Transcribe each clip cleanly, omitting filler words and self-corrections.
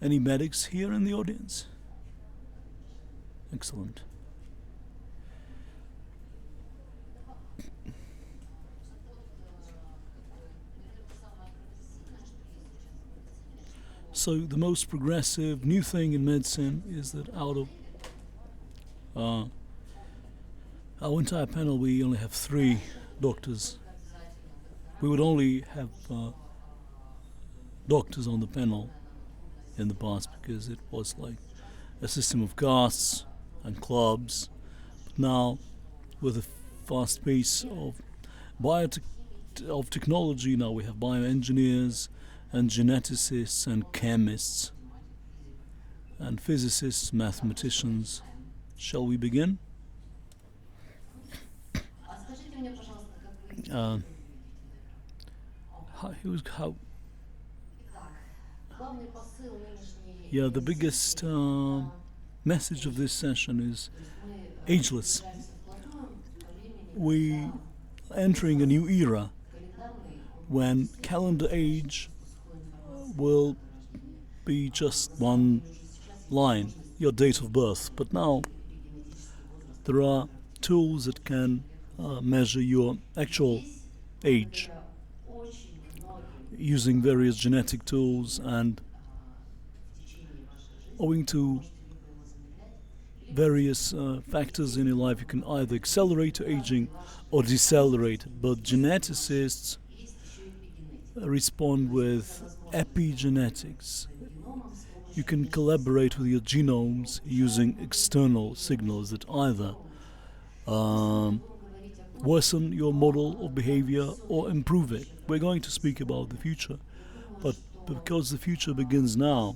Any medics here in the audience? Excellent. So the most progressive new thing in medicine is that out of our entire panel, we only have 3 doctors. We would only have doctors on the panel in the past because it was like a system of castes and clubs. But now, with the fast pace of technology, now we have bioengineers and geneticists and chemists and physicists, mathematicians. Shall we begin? The biggest message of this session is ageless. We entering a new era when calendar age will be just one line, your date of birth. But now there are tools that can measure your actual age using various genetic tools, and owing to various factors in your life, you can either accelerate your aging or decelerate it. But geneticists respond with epigenetics. You can collaborate with your genomes using external signals that either worsen your model of behavior or improve it. We're going to speak about the future, but because the future begins now,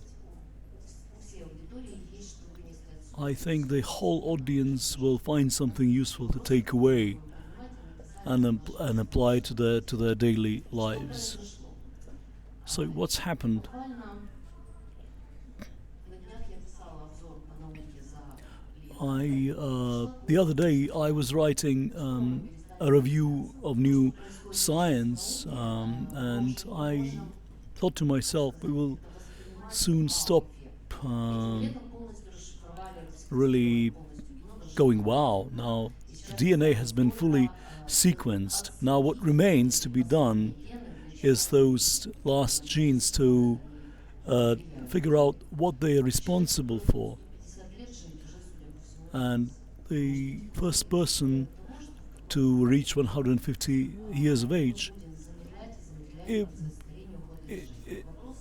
I think the whole audience will find something useful to take away and apply to their daily lives. So what's happened? The other day I was writing a review of new science, and I thought to myself, we will soon stop really going, wow, now the DNA has been fully sequenced. Now what remains to be done is those last genes to figure out what they are responsible for. And the first person to reach 150 years of age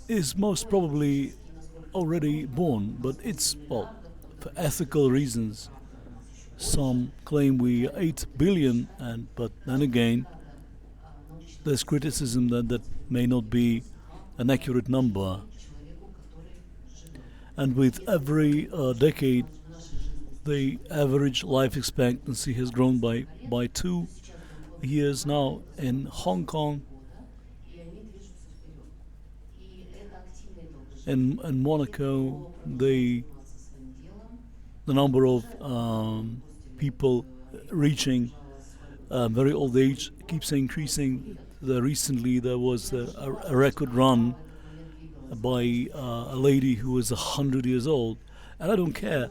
is most probably already born, but it's, well, for ethical reasons. Some claim we are 8 billion, but then again, there's criticism that may not be an accurate number. And with every decade, the average life expectancy has grown by 2 years. Now in Hong Kong, in Monaco, the number of people reaching very old age keeps increasing. Recently there was a record run by a lady who was 100 years old, and I don't care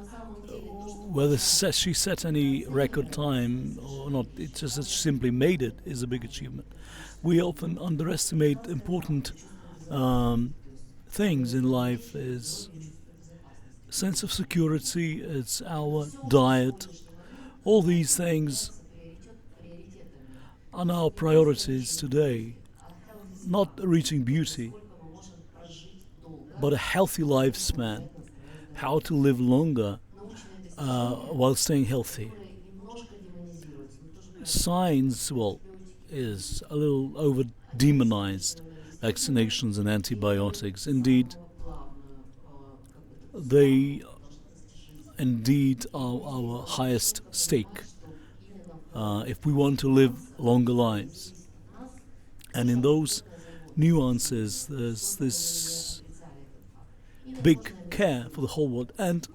whether she set any record time or not. It's just that she simply made it is a big achievement. We often underestimate important things in life. Is sense of security, it's our diet. All these things are our priorities today. Not reaching beauty, but a healthy lifespan, how to live longer while staying healthy. Science, is a little over-demonized, vaccinations and antibiotics. Indeed, they are our highest stake if we want to live longer lives. And in those nuances, there's this big care for the whole world. And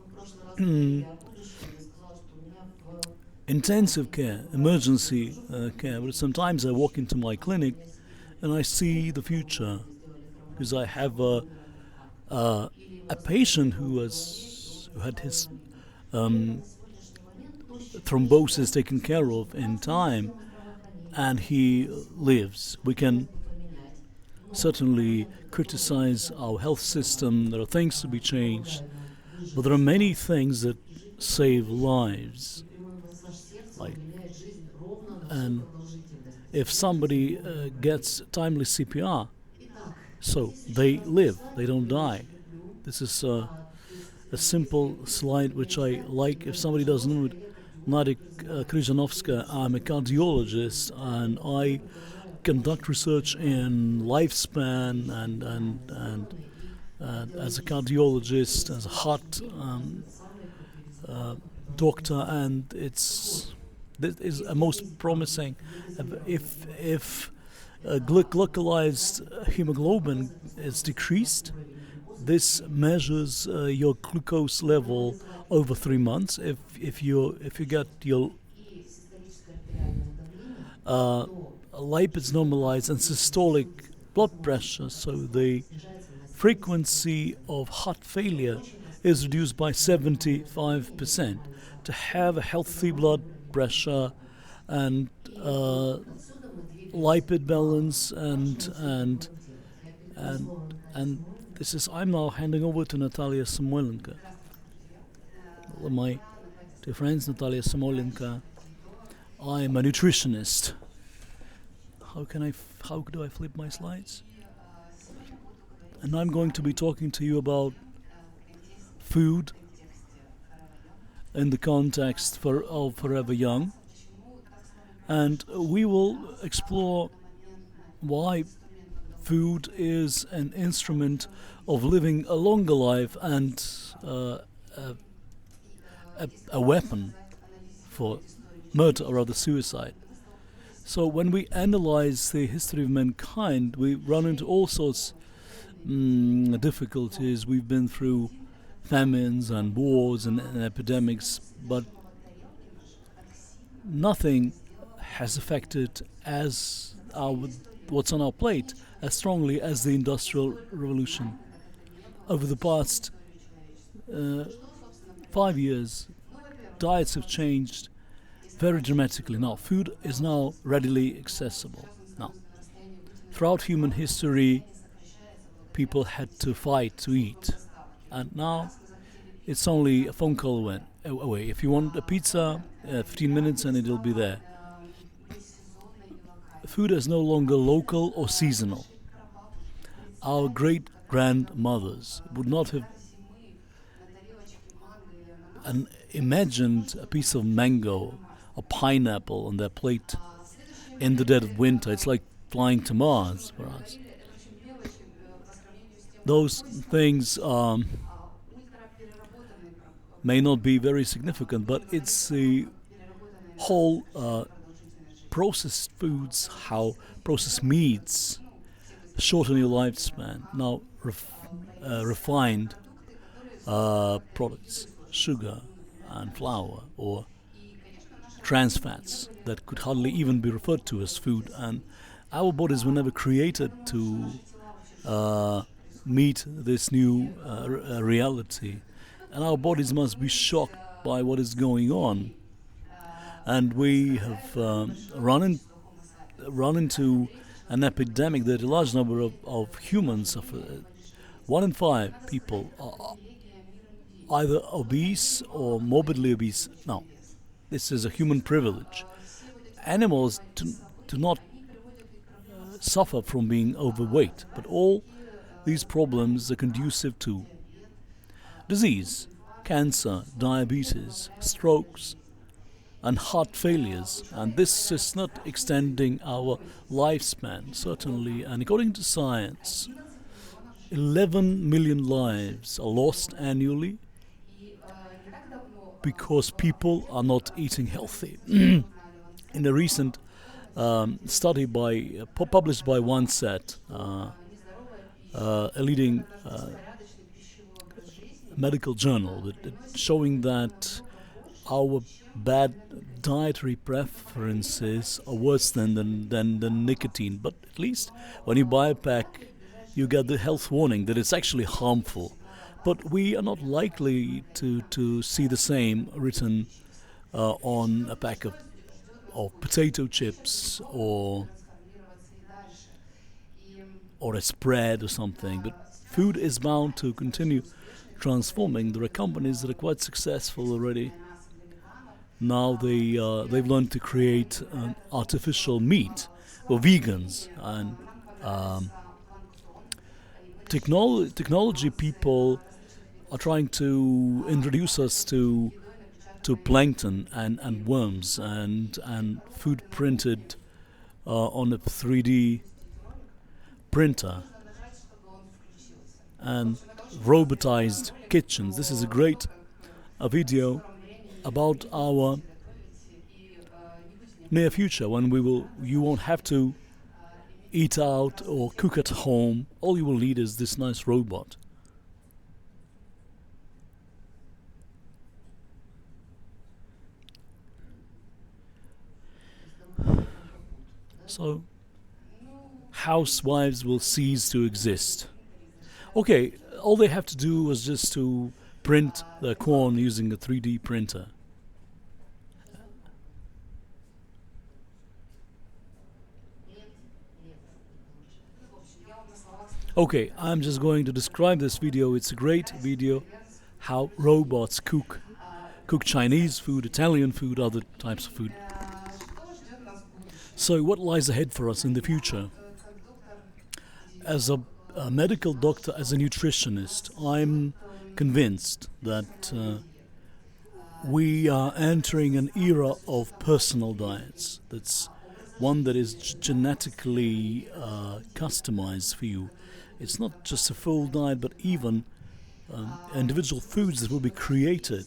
intensive care, emergency care. But sometimes I walk into my clinic and I see the future, because I have Uh, a patient who had his um, thrombosis taken care of in time and he lives. We can certainly criticize our health system. There are things to be changed, but there are many things that save lives. Like, and if somebody gets timely CPR, so they live, they don't die. This is a simple slide which I like. If somebody doesn't know it, Nadiia Kryzhanovska, I'm a cardiologist and I conduct research in lifespan and as a cardiologist, as a heart uh, doctor, and this is a most promising. If glycolyzed hemoglobin is decreased, this measures your glucose level over 3 months. If you get your uh, lipids normalized and systolic blood pressure, so the frequency of heart failure is reduced by 75%. To have a healthy blood pressure and lipid balance and this is. I'm now handing over to Natalia Samoylenko. My dear friends, Natalia Samoylenko. I'm a nutritionist. How do I flip my slides? And I'm going to be talking to you about food in the context of Forever Young. And we will explore why food is an instrument of living a longer life and a weapon for murder or rather suicide. So when we analyze the history of mankind, we run into all sorts difficulties. We've been through famines and wars and epidemics, but nothing has affected what's on our plate as strongly as the Industrial Revolution. Over the past 5 years, diets have changed very dramatically. Now, food is now readily accessible. Now, throughout human history, people had to fight to eat, and now it's only a phone call away. If you want a pizza, 15 minutes and it'll be there. Food is no longer local or seasonal. Our great-grandmothers would not have imagined a piece of mango or pineapple on their plate in the dead of winter. It's like flying to Mars for us. Those things may not be very significant, but it's the whole processed foods, how processed meats shorten your lifespan. Now, refined products, sugar and flour, or trans fats that could hardly even be referred to as food. And our bodies were never created to meet this new reality. And our bodies must be shocked by what is going on. And we have run into an epidemic that a large number of humans suffer. 1 in 5 people are either obese or morbidly obese. Now, this is a human privilege. Animals do not suffer from being overweight, but all these problems are conducive to disease, cancer, diabetes, strokes, and heart failures. And this is not extending our lifespan, certainly. And according to science, 11 million lives are lost annually because people are not eating healthy. In a recent study published by OneSet, a leading medical journal, showing that our bad dietary preferences are worse than nicotine. But at least when you buy a pack, you get the health warning that it's actually harmful. But we are not likely to see the same written on a pack of potato chips or a spread or something. But food is bound to continue transforming. There are companies that are quite successful already. Now they've learned to create artificial meat for vegans, and technology people are trying to introduce us to plankton and worms and food printed on a 3D printer and robotized kitchens. This is a great video about our near future when you won't have to eat out or cook at home. All you will need is this nice robot. So housewives will cease to exist. Okay, all they have to do was just to print their corn using a 3D printer. Okay, I'm just going to describe this video. It's a great video, how robots cook Chinese food, Italian food, other types of food. So what lies ahead for us in the future? As a medical doctor, as a nutritionist, I'm convinced that we are entering an era of personal diets. That's one that is genetically customized for you. It's not just a full diet, but even individual foods that will be created,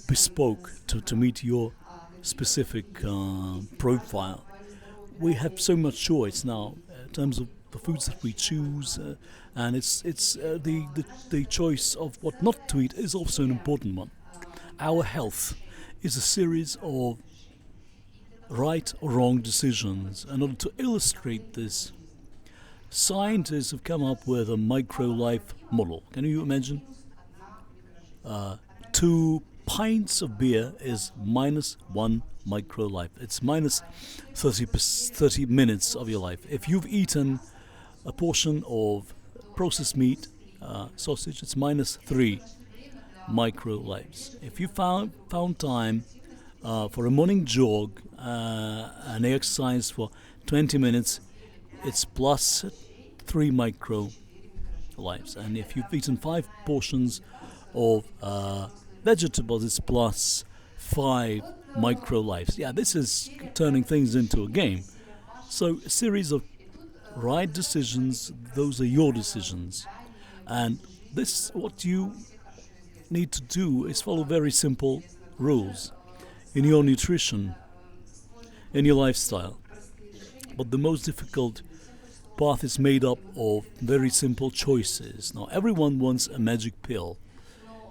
bespoke to meet your specific profile. We have so much choice now in terms of the foods that we choose, and it's the choice of what not to eat is also an important one. Our health is a series of right or wrong decisions. In order to illustrate this, scientists have come up with a micro-life model. Can you imagine? 2 pints of beer is minus 1 micro-life. It's minus 30 minutes of your life. If you've eaten a portion of processed meat, sausage, it's minus 3 micro-lives. If you found time for a morning jog and exercise for 20 minutes, it's plus 3 micro-lives. And if you've eaten 5 portions of vegetables, it's plus 5 micro-lives. Yeah, this is turning things into a game. So a series of right decisions, those are your decisions. And this, what you need to do is follow very simple rules in your nutrition, in your lifestyle. But the most difficult path is made up of very simple choices. Now, everyone wants a magic pill,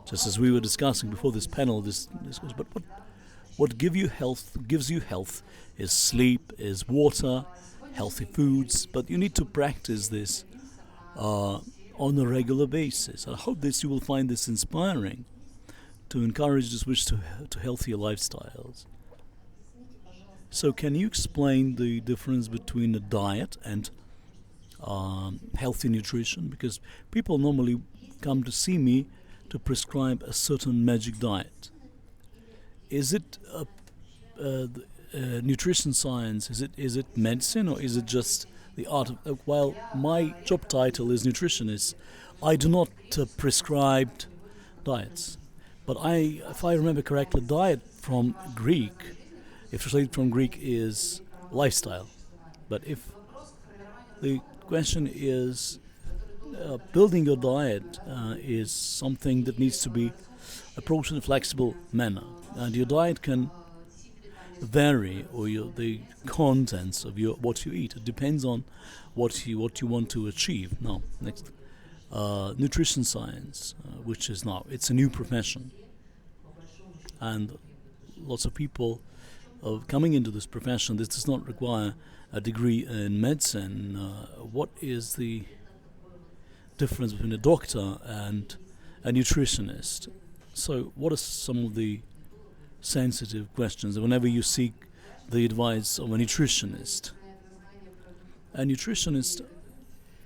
just as we were discussing before this panel. But what gives you health is sleep, is water, healthy foods. But you need to practice this on a regular basis. I hope you will find this inspiring to encourage the switch to healthier lifestyles. So can you explain the difference between a diet and healthy nutrition? Because people normally come to see me to prescribe a certain magic diet. Is it nutrition science? Is it medicine, or is it just the art of? While my job title is nutritionist, I do not prescribe diets. But if I remember correctly, diet from Greek, if translated from Greek, is lifestyle. But if the question is building your diet is something that needs to be approached in a flexible manner, and your diet can vary, or the contents of what you eat. It depends on what you want to achieve. Now, next, nutrition science, which is now it's a new profession, and lots of people coming into this profession. This does not require a degree in medicine. What is the difference between a doctor and a nutritionist. So, what are some of the sensitive questions whenever you seek the advice of a nutritionist? A nutritionist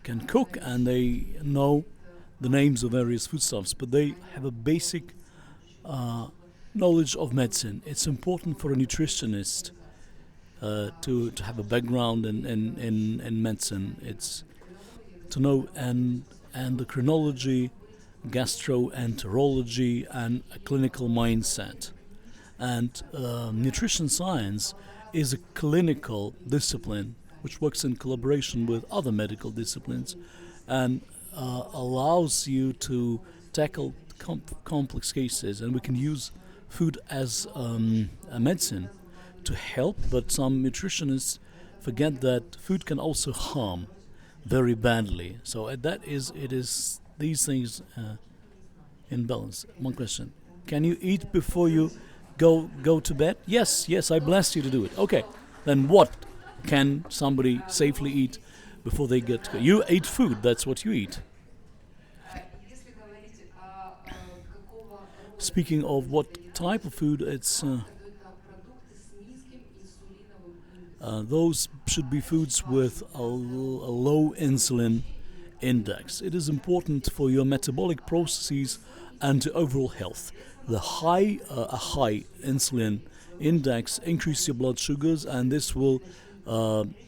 can cook and they know the names of various foodstuffs, but they have a basic knowledge of medicine. It's important for a nutritionist to have a background in medicine. It's to know endocrinology, gastroenterology, and a clinical mindset. And nutrition science is a clinical discipline which works in collaboration with other medical disciplines and allows you to tackle complex cases. And we can use food as a medicine to help, but some nutritionists forget that food can also harm very badly. So it is these things in balance. One question: can you eat before you go to bed? Yes, I blessed you to do it. Okay, then what can somebody safely eat before they get to go? You eat food. That's what you eat. Speaking of what type of food, it's those should be foods with a low insulin index. It is important for your metabolic processes and overall health. A high insulin index increases your blood sugars, and this will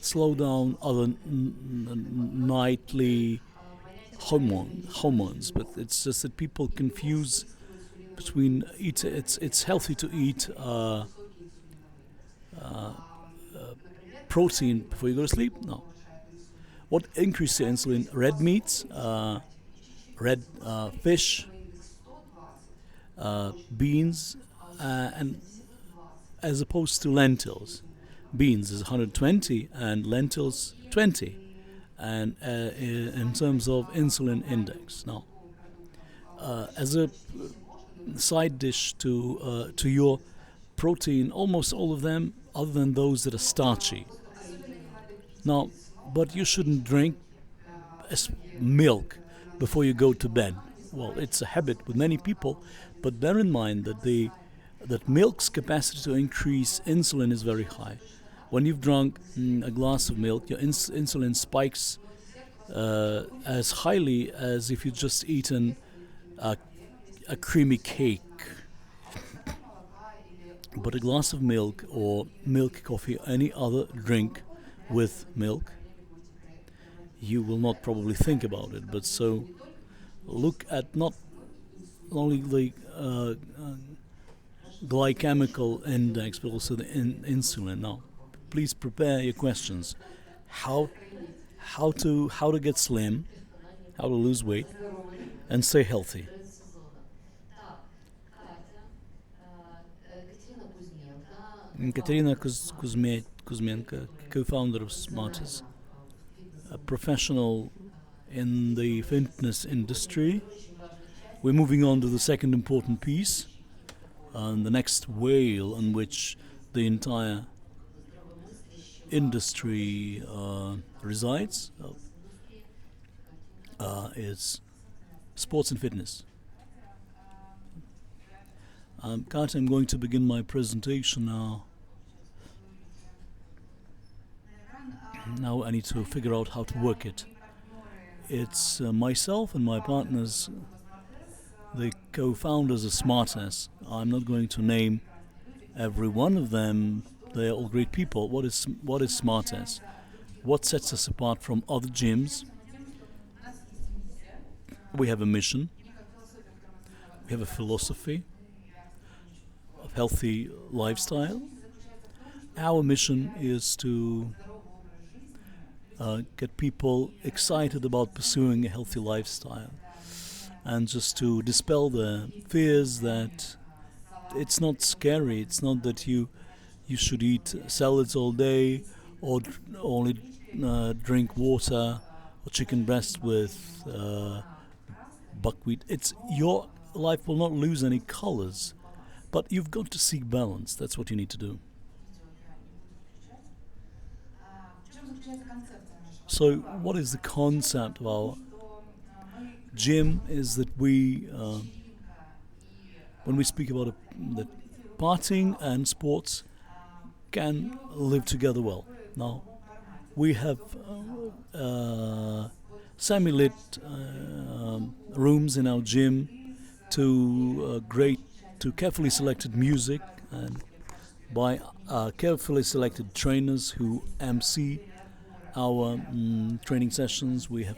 slow down other nightly hormones. But it's just that people confuse between eat. It's healthy to eat protein before you go to sleep. No. What increases your insulin? Red meats, red fish, beans, and as opposed to lentils. Beans is 120 and lentils 20, and in terms of insulin index. Now, as a side dish to your protein, almost all of them, other than those that are starchy. Now, but you shouldn't drink milk before you go to bed. Well, it's a habit with many people, but bear in mind that milk's capacity to increase insulin is very high. When you've drunk a glass of milk, your insulin spikes as highly as if you've just eaten a creamy cake. But a glass of milk or milk coffee, any other drink with milk, you will not probably think about it. But so look at not only the glycemical index, but also the insulin. Now, please prepare your questions. How to get slim, how to lose weight, and stay healthy. Katerina Kuzmenko, co-founder of Smartass, a professional in the fitness industry. We're moving on to the second important piece, and the next whale on which the entire industry resides is sports and fitness. Kate, I'm going to begin my presentation now. Now I need to figure out how to work it. It's myself and my partners, the co-founders of Smartass. I'm not going to name every one of them. They're all great people. What is Smartass? What sets us apart from other gyms? We have a mission. We have a philosophy of healthy lifestyle. Our mission is to get people excited about pursuing a healthy lifestyle, and just to dispel the fears that it's not scary. It's not that you should eat salads all day or only drink water or chicken breast with buckwheat. It's your life will not lose any colors, but you've got to seek balance. That's what you need to do. So what is the concept of gym is that when we speak about that partying and sports can live together well. Now, we have semi-lit rooms in our gym to carefully selected music and by carefully selected trainers who MC our training sessions. We have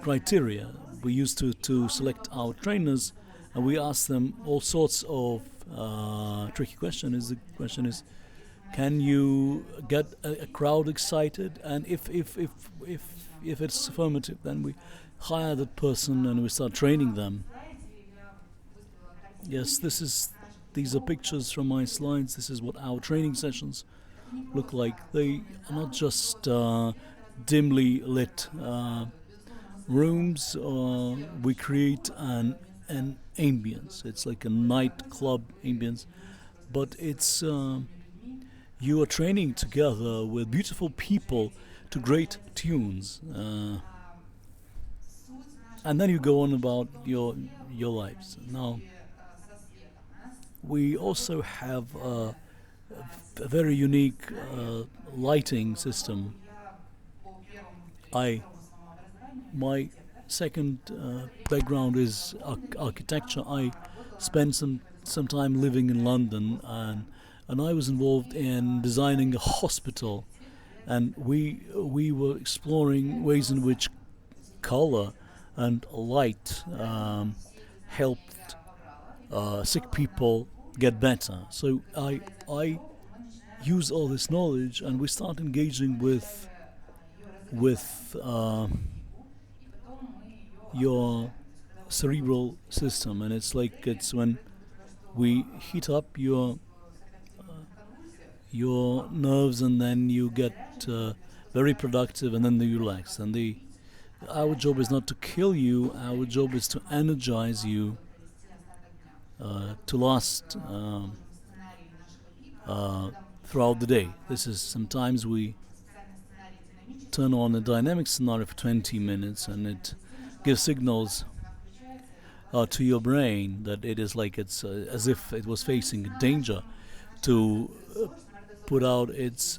criteria. We used to select our trainers, and we ask them all sorts of tricky questions. The question is, can you get a crowd excited? And if it's affirmative, then we hire that person and we start training them. Yes, these are pictures from my slides. This is what our training sessions look like. They are not just dimly lit rooms. We create an ambience. It's like a nightclub ambience, but it's you are training together with beautiful people to great tunes, and then you go on about your lives. Now, we also have a very unique lighting system. My second background is architecture. I spent some time living in London, and I was involved in designing a hospital, and we were exploring ways in which color and light helped sick people get better. So I use all this knowledge, and we start engaging with your cerebral system, and it's when we heat up your nerves, and then you get very productive, and then you relax. And our job is not to kill you. Our job is to energize you to last throughout the day. This is sometimes we turn on a dynamic scenario for 20 minutes, and it gives signals to your brain that it is like it's as if it was facing a danger to put out its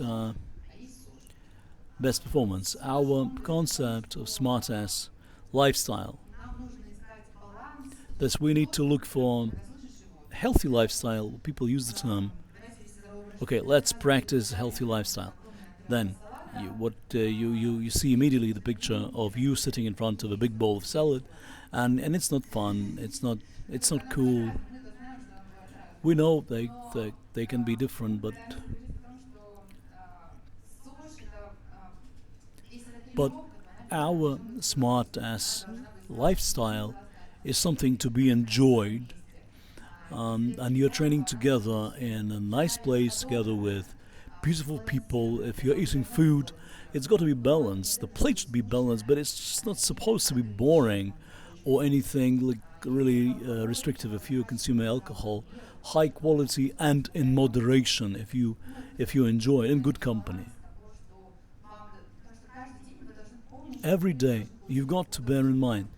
best performance. Our concept of Smartass lifestyle, that we need to look for healthy lifestyle. People use the term, okay, let's practice healthy lifestyle. Then you see immediately the picture of you sitting in front of a big bowl of salad, and it's not fun. It's not cool. We know they can be different, but our Smartass lifestyle is something to be enjoyed, and you're training together in a nice place together with beautiful people. If you're eating food, it's got to be balanced. The plate should be balanced, but it's just not supposed to be boring or anything like really restrictive. If you consume alcohol, high quality and in moderation. If you enjoy it in good company. Every day you've got to bear in mind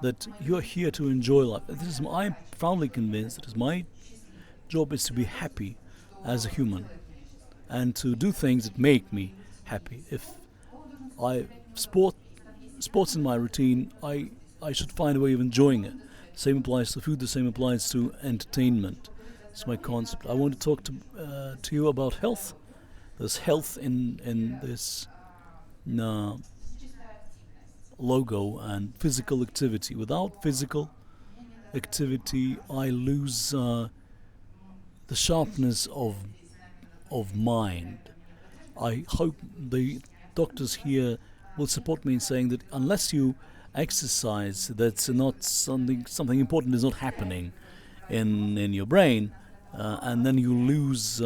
that you're here to enjoy life. I'm proudly convinced that my job is to be happy as a human and to do things that make me happy. If sports in my routine, I should find a way of enjoying it. Same applies to food. The same applies to entertainment. It's my concept. I want to talk to you about health. There's health in this logo, and physical activity. Without physical activity, I lose the sharpness of mind. I hope the doctors here will support me in saying that unless you exercise, that's not something important is not happening in your brain, and then you lose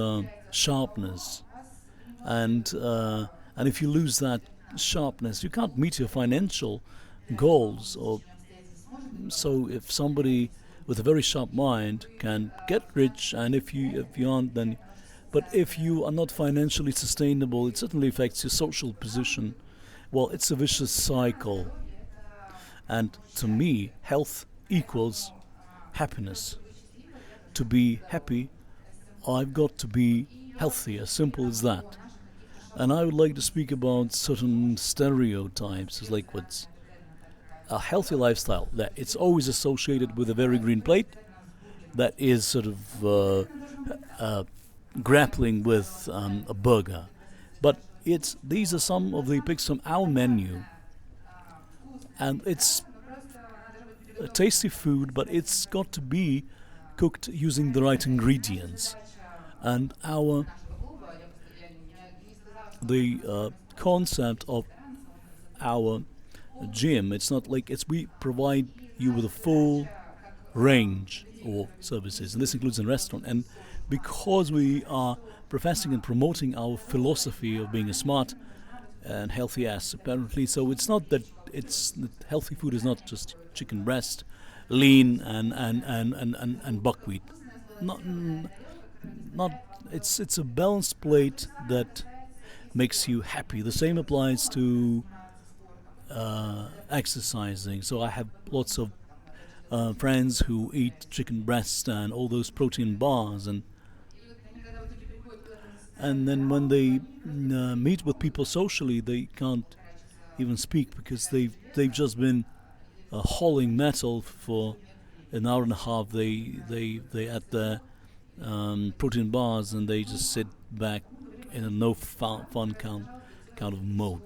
sharpness, and if you lose that sharpness, you can't meet your financial goals. Or so if somebody with a very sharp mind can get rich, and if you aren't, then but if you are not financially sustainable, it certainly affects your social position. Well, it's a vicious cycle. And to me, health equals happiness. To be happy, I've got to be healthy, as simple as that. And I would like to speak about certain stereotypes, as like what's a healthy lifestyle, that it's always associated with a very green plate, that is sort of grappling with a burger. But these are some of the picks from our menu, and it's a tasty food, but it's got to be cooked using the right ingredients. And the concept of our gym, it's not like it's we provide you with a full range of services, and this includes a restaurant. And because we are professing and promoting our philosophy of being a smart and healthy ass, apparently, so it's not that healthy food is not just chicken breast, lean and buckwheat. Not not it's a balanced plate that makes you happy. The same applies to exercising. So I have lots of friends who eat chicken breast and all those protein bars, and then when they meet with people socially, they can't even speak because they've just been hauling metal for an hour and a half. They at the protein bars, and they just sit back in a no fun kind of mode.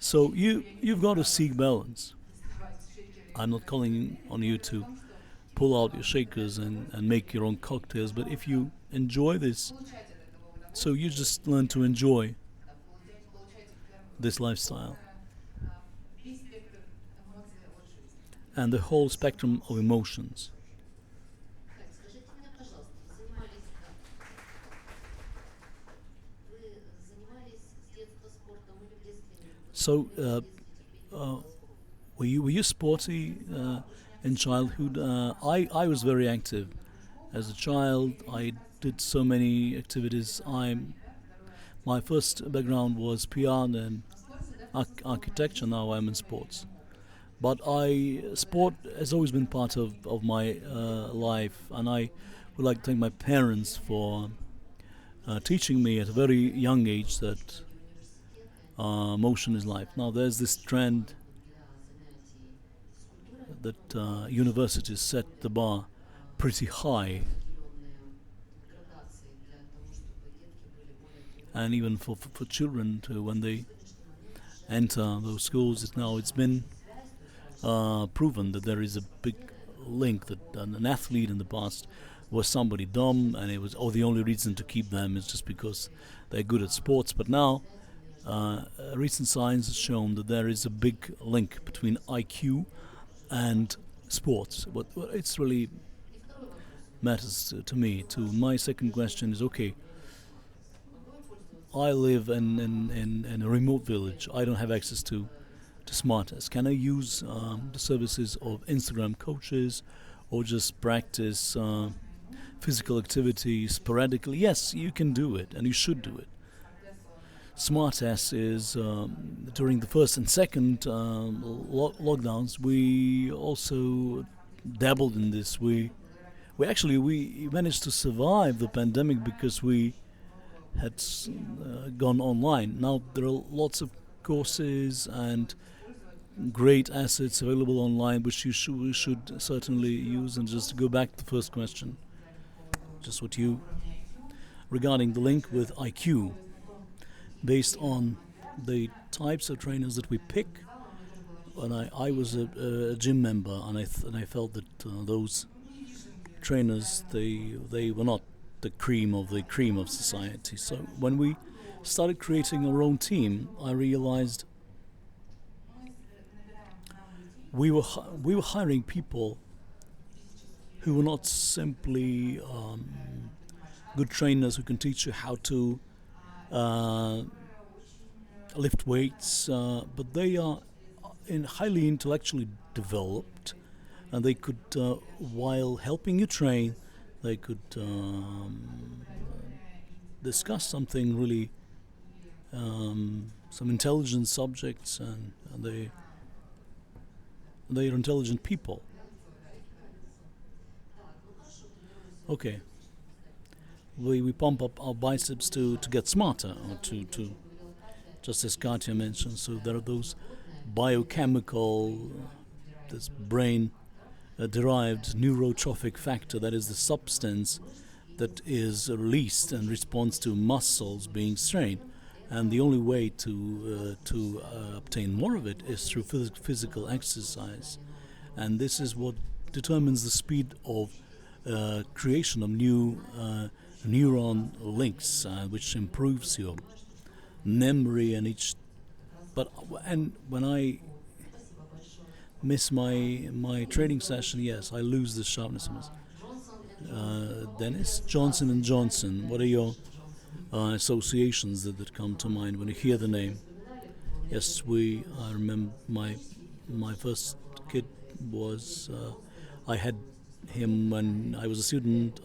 So you've got to seek balance. I'm not calling on you to pull out your shakers and make your own cocktails, but if you enjoy this, so you just learn to enjoy this lifestyle and the whole spectrum of emotions. So, were you sporty in childhood? I was very active as a child. I did so many activities. My first background was PR and architecture. Now I'm in sports. But sport has always been part of my life, and I would like to thank my parents for teaching me at a very young age that motion is life. Now there's this trend that universities set the bar pretty high, and even for children to, when they enter those schools, it's been proven that there is a big link that an athlete in the past was somebody dumb, and it was the only reason to keep them is just because they're good at sports. But now recent science has shown that there is a big link between IQ and sports. What it's really matters to me. To my second question is, okay, I live in a remote village. I don't have access to Smartass. Can I use the services of Instagram coaches, or just practice physical activity sporadically? Yes, you can do it, and you should do it. Smartass is during the first and second lockdowns. We also dabbled in this. We managed to survive the pandemic because we had gone online. Now there are lots of courses and great assets available online, which we should certainly use. And just to go back to the first question, just what you regarding the link with IQ, based on the types of trainers that we pick. And I was a gym member, and I felt that those trainers, they were not the cream of society. So when we started creating our own team, I realized we were hiring people who were not simply good trainers who can teach you how to lift weights, but they are highly intellectually developed, and they could, while helping you train, they could discuss something really, some intelligent subjects, and they are intelligent people. Okay, we pump up our biceps to get smarter, or to just as Katya mentioned. So there are those biochemical, this brain derived neurotrophic factor, that is the substance that is released and responds to muscles being strained. And the only way to obtain more of it is through physical exercise. And this is what determines the speed of creation of new neuron links, which improves your memory and each. But and when I miss my training session, yes, I lose the sharpness. Denis, Johnson and Johnson. What are your associations that come to mind when you hear the name? Yes, I remember my first kid was. I had him when I was a student.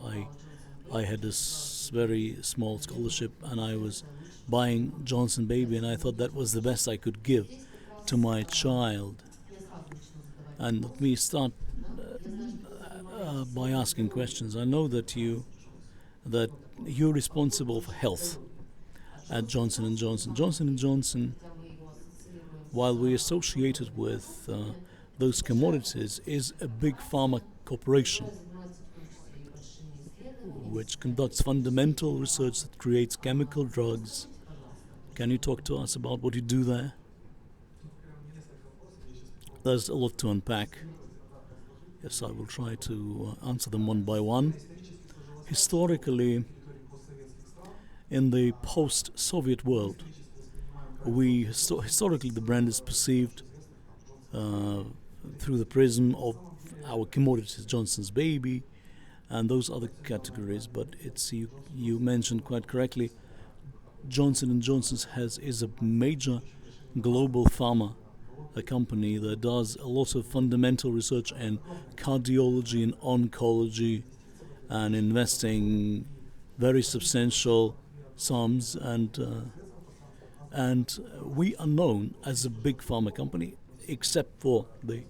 I had this very small scholarship, and I was buying Johnson Baby, and I thought that was the best I could give to my child. And let me start by asking questions. I know that you're responsible for health at Johnson and Johnson. Johnson and Johnson, while we associated with those commodities, is a big pharma corporation which conducts fundamental research that creates chemical drugs. Can you talk to us about what you do there? There's a lot to unpack. Yes, I will try to answer them one by one. Historically, in the post-Soviet world, historically the brand is perceived through the prism of our commodities, Johnson's Baby, and those other categories. But it's you mentioned quite correctly, Johnson and Johnson's is a major global pharma, a company that does a lot of fundamental research in cardiology and oncology, and investing very substantial sums, and we are known as a big pharma company, except for the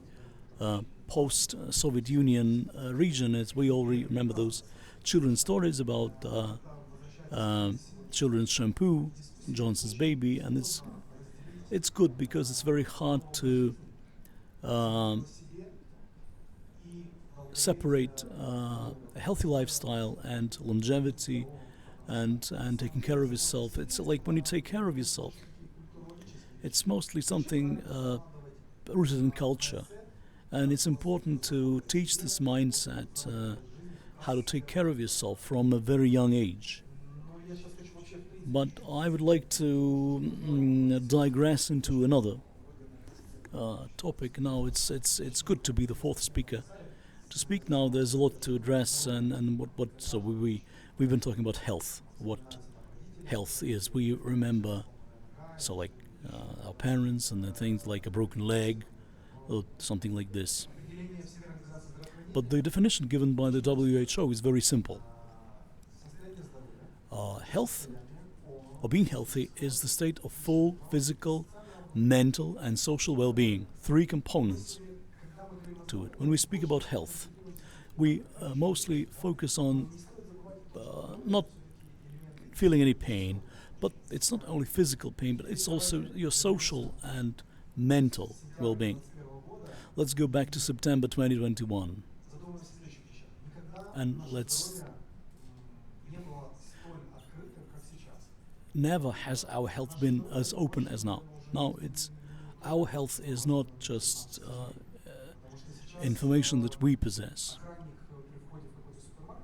post-Soviet Union region, as we all remember those children's stories about children's shampoo, Johnson's Baby, and it's good because it's very hard to separate a healthy lifestyle and longevity and taking care of yourself. It's like when you take care of yourself, it's mostly something rooted in culture, and it's important to teach this mindset, how to take care of yourself from a very young age. But I would like to digress into another topic now. It's good to be the fourth speaker. To speak now, there's a lot to address, and what so we've been talking about health. What health is? We remember, so like our parents and the things like a broken leg or something like this. But the definition given by the WHO is very simple. Health, or being healthy, is the state of full physical, mental, and social well-being. Three components to it. When we speak about health, we mostly focus on not feeling any pain, but it's not only physical pain, but it's also your social and mental well-being. Let's go back to September 2021, and never has our health been as open as now. Now our health is not just information that we possess,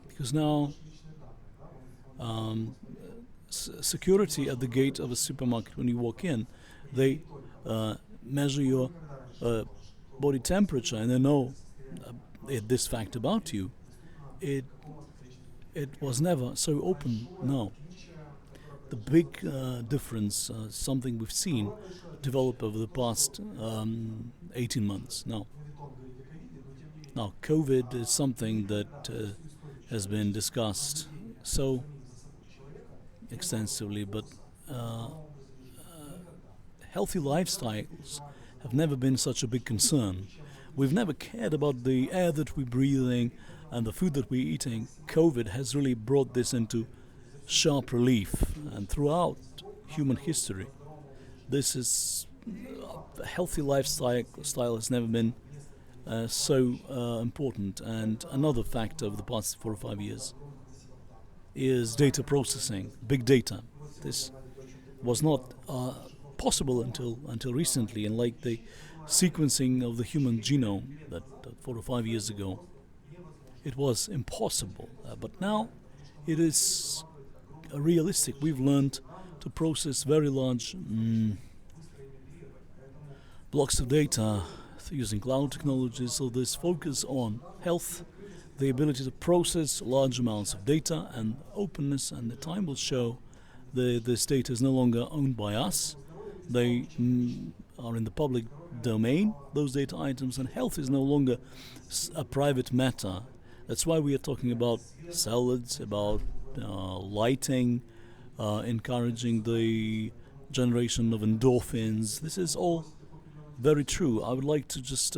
because now security at the gate of a supermarket, when you walk in, they measure your body temperature, and they know this fact about you. It was never so open now. The big difference, something we've seen develop over the past 18 months now. Now, COVID is something that has been discussed so extensively, but healthy lifestyles have never been such a big concern. We've never cared about the air that we're breathing and the food that we're eating. COVID has really brought this into sharp relief, and throughout human history, this is a healthy lifestyle has never been so important. And another factor of the past 4 or 5 years is data processing, big data. This was not possible until recently, and like the sequencing of the human genome that 4 or 5 years ago, it was impossible. But now it is realistic. We've learned to process very large blocks of data using cloud technologies. So this focus on health, the ability to process large amounts of data and openness, and the time will show this data is no longer owned by us. They are in the public domain, those data items, and health is no longer a private matter. That's why we are talking about salads, about lighting, encouraging the generation of endorphins. This is all very true. I would like to just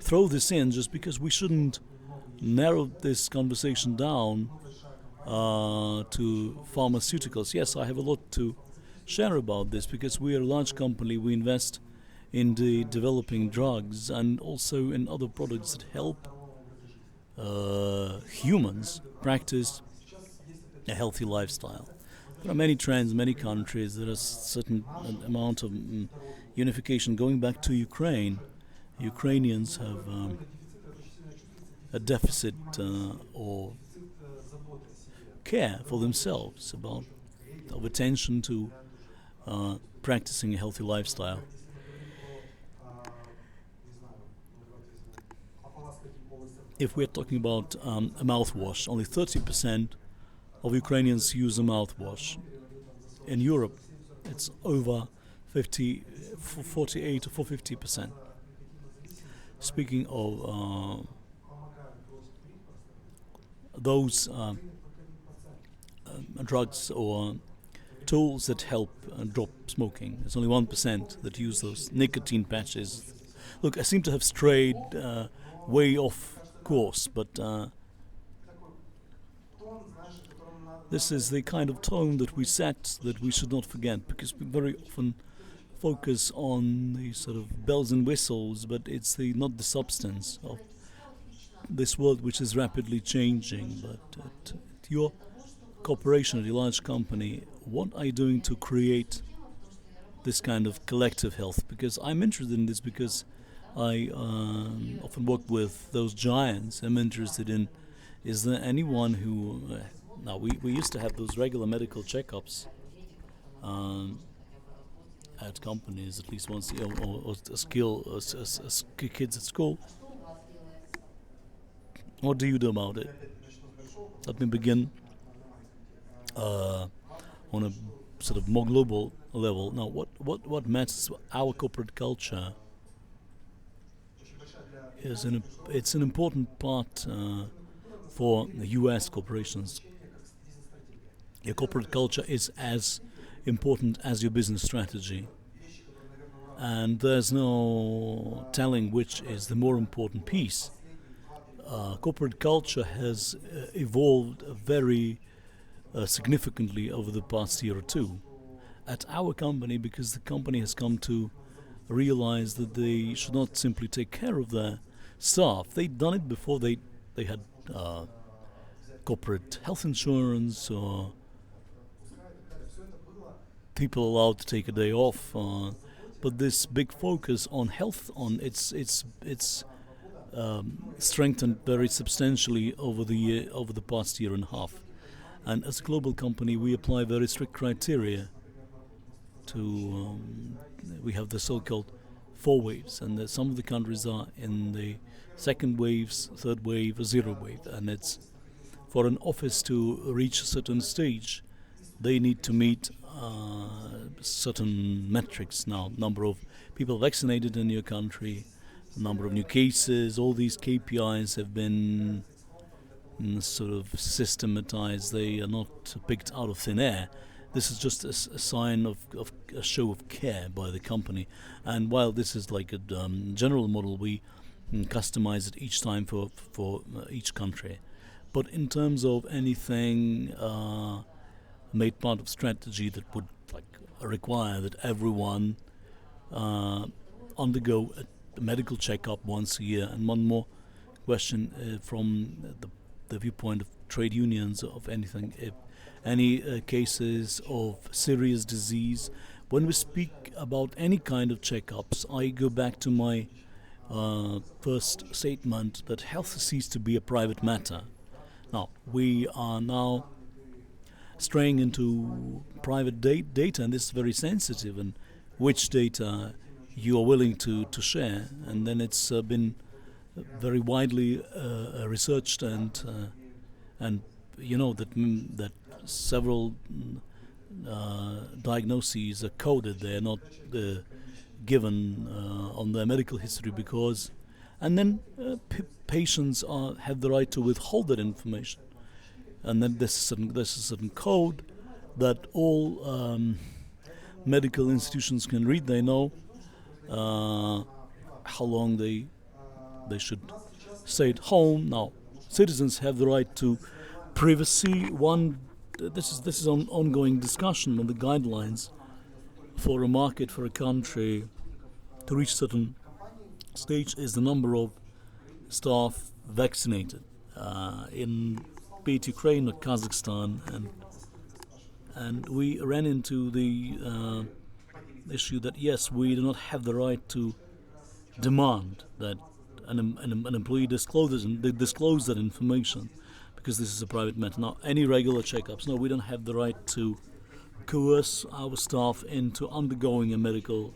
throw this in, just because we shouldn't narrow this conversation down to pharmaceuticals. Yes, I have a lot to share about this, because we are a large company. We invest in the developing drugs and also in other products that help humans practice a healthy lifestyle. There are many trends, many countries. There is a certain amount of unification. Going back to Ukraine, Ukrainians have a deficit or care for themselves, of attention to practicing a healthy lifestyle. If we're talking about a mouthwash, only 30% of Ukrainians use a mouthwash. In Europe, it's over 48 or 50%. Speaking of those drugs or tools that help drop smoking, there's only 1% that use those nicotine patches. Look, I seem to have strayed way off course, but this is the kind of tone that we set, that we should not forget, because we very often focus on the sort of bells and whistles, but it's not the substance of this world, which is rapidly changing. But at your corporation, at your large company, what are you doing to create this kind of collective health? Because I'm interested in this, because I often work with those giants. I'm interested in, is there anyone who... now, we used to have those regular medical checkups at companies at least once a year, or as kids at school. What do you do about it? Let me begin on a sort of more global level. Now, what matters? Our corporate culture is it's an important part for the U.S. corporations. Your corporate culture is as important as your business strategy, and there's no telling which is the more important piece. Corporate culture has evolved very significantly over the past year or two. At our company, because the company has come to realize that they should not simply take care of their staff. They'd done it before. They had corporate health insurance, or people allowed to take a day off. But this big focus on health, on it's strengthened very substantially over the past year and a half. And as a global company, we apply very strict criteria to. We have the so-called 4 waves, and some of the countries are in the second waves, third wave, or zero wave. And it's for an office to reach a certain stage, they need to meet certain metrics. Now, number of people vaccinated in your country, number of new cases, all these KPIs have been sort of systematized. They are not picked out of thin air. this is just a sign of a show of care by the company. And while this is like a general model, we customize it each time for each country. But in terms of anything made part of strategy that would like require that everyone undergo a medical checkup once a year, and one more question from the viewpoint of trade unions of anything, if any cases of serious disease. When we speak about any kind of checkups, I go back to my first statement that health ceased to be a private matter. Now, we are now straying into private data, and this is very sensitive, and which data you are willing to share. And then it's been very widely researched, and you know that several diagnoses are coded. They are not given on their medical history because, and then patients have the right to withhold that information. And then there's a certain code that all medical institutions can read. They know how long they should stay at home. Now, citizens have the right to privacy. This is an ongoing discussion on the guidelines for a market, for a country to reach a certain stage is the number of staff vaccinated in be it Ukraine or Kazakhstan, and we ran into the issue that yes, we do not have the right to demand that an employee disclose that information, because this is a private matter. Now, any regular checkups, no, we don't have the right to coerce our staff into undergoing a medical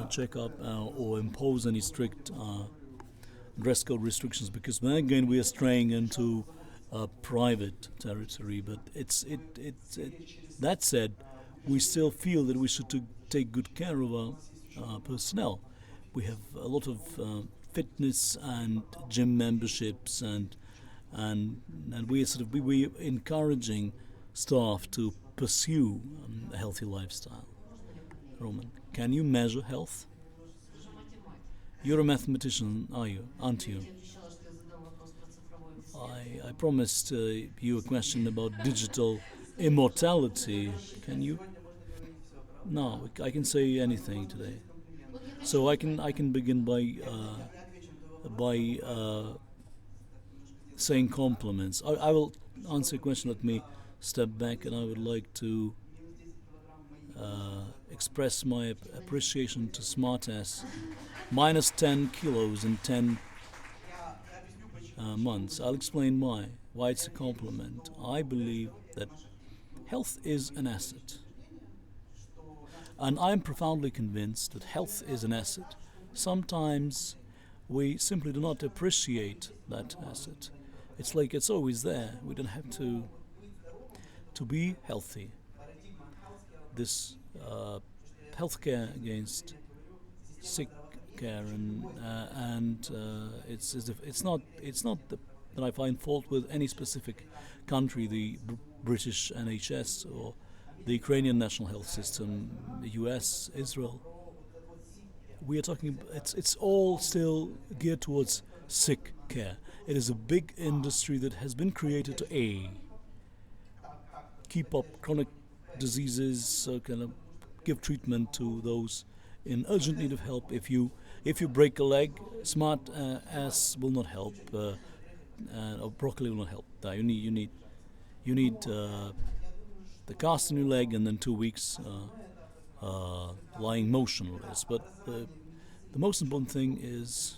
checkup or impose any strict dress code restrictions, because then again we are straying into private territory. But that said, we still feel that we should take good care of our personnel. We have a lot of fitness and gym memberships, and we are encouraging staff to pursue a healthy lifestyle. Roman, can you measure health? You're a mathematician, aren't you? I promised you a question about digital immortality. Can you? No, I can say anything today. So I can begin by saying compliments. I will answer a question. Let me step back, and I would like to express my appreciation to Smartass. Minus 10 kilos in 10 months. I'll explain why. Why it's a compliment. I believe that health is an asset. And I'm profoundly convinced that health is an asset. Sometimes we simply do not appreciate that asset. It's like it's always there. We don't have to be healthy. This healthcare against sick care, and it's not that I find fault with any specific country, the British NHS or the Ukrainian national health system, the US, Israel. We are talking. It's all still geared towards sick care. It is a big industry that has been created to keep up chronic diseases, kind of give treatment to those in urgent need of help. If you break a leg, Smartass will not help, or broccoli will not help. You need the cast in your leg, and then 2 weeks lying motionless. But the most important thing is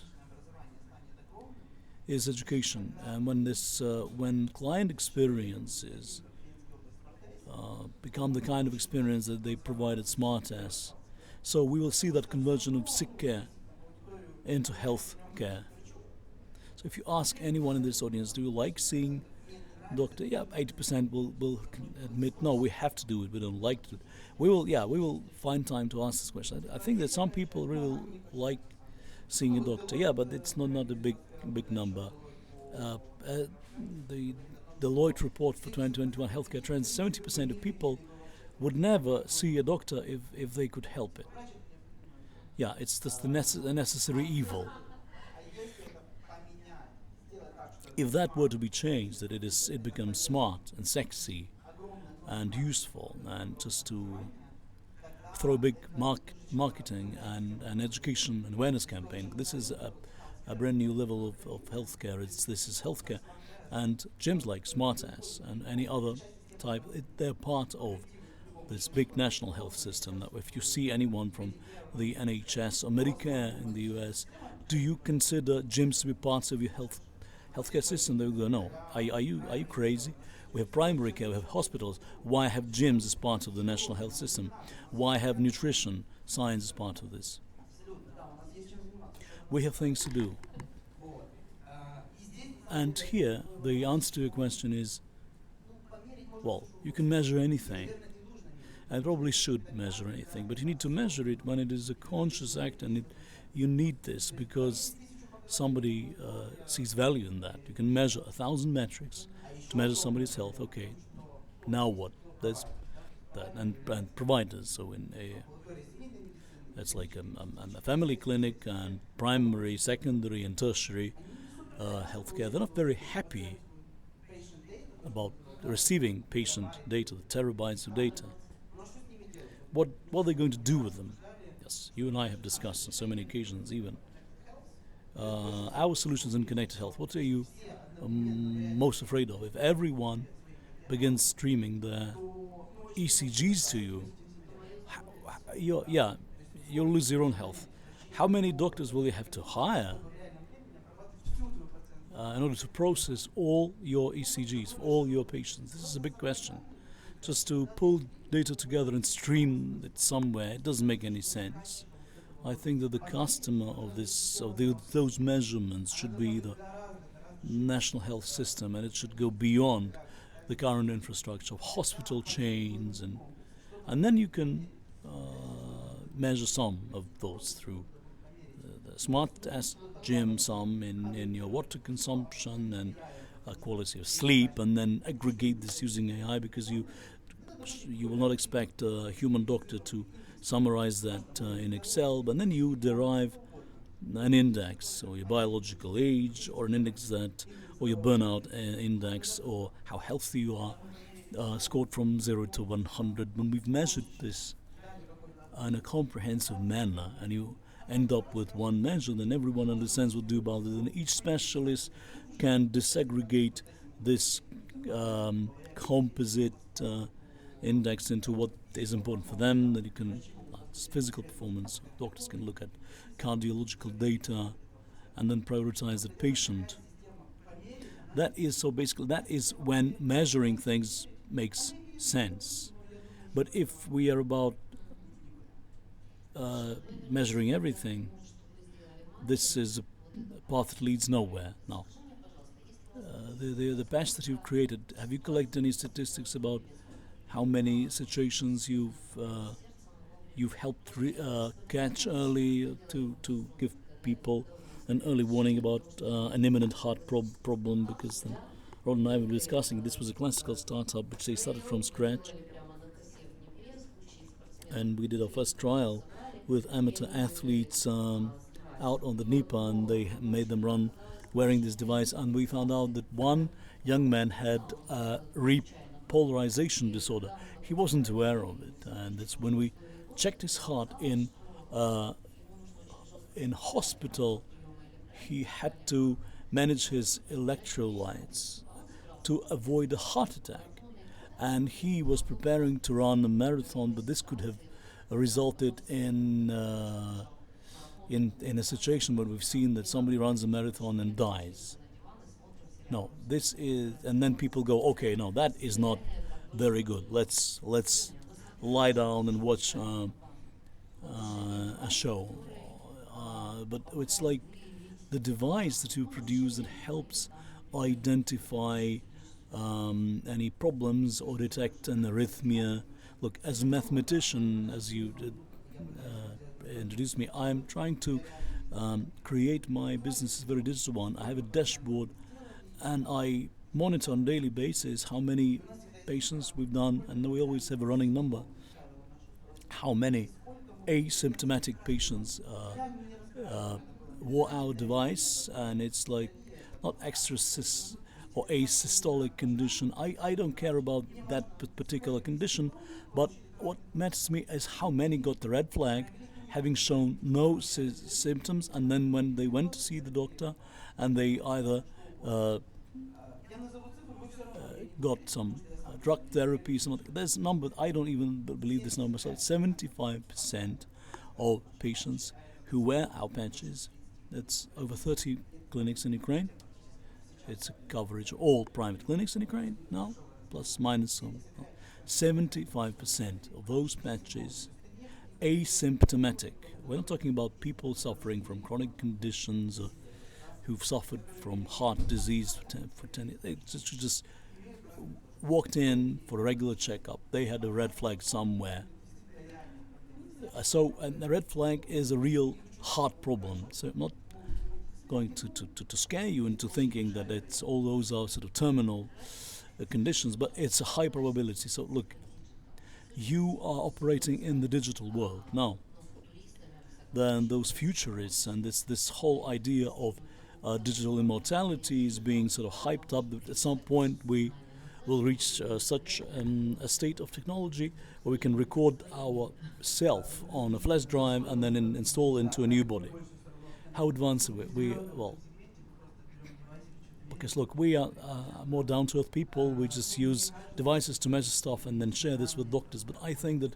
education, and when client experiences become the kind of experience that they provide at Smartass, so we will see that conversion of sick care into health care. So if you ask anyone in this audience, do you like seeing doctor? Yeah, 80% will admit, no, we have to do it. We don't like to do it. We will find time to ask this question. I think that some people really like seeing a doctor. Yeah, but it's not a big number. Deloitte report for 2021 healthcare trends, 70% of people would never see a doctor if they could help it. Yeah, it's just the necessary evil. If that were to be changed, that it becomes smart and sexy and useful, and just to throw a big marketing and education and awareness campaign. This is a brand new level of healthcare. This is healthcare, and gyms like Smartass and any other type, they're part of this big national health system. That if you see anyone from the NHS or Medicare in the US, do you consider gyms to be parts of your healthcare system? They will go, no. Are you crazy? We have primary care, we have hospitals. Why have gyms as part of the national health system? Why have nutrition science as part of this? We have things to do. And here, the answer to your question is, well, you can measure anything. I probably should measure anything, but you need to measure it when it is a conscious act, and you need this because somebody sees value in that. You can measure 1,000 metrics to measure somebody's health. Okay, now what? There's that, and providers. So that's like a family clinic and primary, secondary, and tertiary healthcare. They're not very happy about receiving patient data, the terabytes of data. What are they going to do with them? Yes, you and I have discussed on so many occasions even. Our solutions in connected health. What are you most afraid of? If everyone begins streaming their ECGs to you, you'll lose your own health. How many doctors will you have to hire in order to process all your ECGs for all your patients? This is a big question. Just to pull data together and stream it somewhere, it doesn't make any sense. I think that the customer of those measurements should be the national health system, and it should go beyond the current infrastructure of hospital chains, and then you can measure some of those through the Smartass gym, some in your water consumption and quality of sleep, and then aggregate this using AI, because you will not expect a human doctor to summarize that in Excel, but then you derive an index, or your biological age, or an index or your burnout index, or how healthy you are, scored from 0 to 100. When we've measured this in a comprehensive manner, and you end up with one measure, then everyone understands what to do about it, and each specialist can disaggregate this composite index into what is important for them, that you can physical performance. Doctors can look at cardiological data and then prioritize the patient. That is when measuring things makes sense. But if we are about measuring everything, this is a path that leads nowhere. Now, the patch that you've created, have you collected any statistics about how many situations you've helped catch early to give people an early warning about an imminent heart problem? Because Rod and I were discussing, this was a classical startup which they started from scratch, and we did our first trial with amateur athletes out on the Dnieper, and they made them run wearing this device, and we found out that one young man had a repolarization disorder. He wasn't aware of it, and that's when we checked his heart in hospital. He had to manage his electrolytes to avoid a heart attack, and he was preparing to run a marathon, but this could have resulted in a situation where we've seen that somebody runs a marathon and dies. No, this is, and then people go, okay, no, that is not very good. Let's lie down and watch a show. But it's like the device that you produce that helps identify any problems or detect an arrhythmia. Look, as a mathematician, as you did introduce me, I'm trying to create my business as a very digital one. I have a dashboard, and I monitor on a daily basis how many patients we've done, and we always have a running number, how many asymptomatic patients wore our device, and it's like not extra or asystolic condition. I don't care about that particular condition, but what matters to me is how many got the red flag, having shown no symptoms, and then when they went to see the doctor, and they either got some drug therapy, there's a number, I don't even believe this number, so 75% of patients who wear our patches, that's over 30 clinics in Ukraine. It's a coverage of all private clinics in Ukraine now, plus minus some. 75% of those patches asymptomatic. We're not talking about people suffering from chronic conditions or who've suffered from heart disease for 10 years. They just walked in for a regular checkup. They had a red flag somewhere. And the red flag is a real heart problem. So I'm not going to scare you into thinking that it's all those are sort of terminal conditions, but it's a high probability. So look, you are operating in the digital world now. Then those futurists and this whole idea of digital immortality is being sort of hyped up. At some point we will reach such a state of technology where we can record our self on a flash drive and then install into a new body. How advanced are we? Because look, we are more down-to-earth people. We just use devices to measure stuff and then share this with doctors. But I think that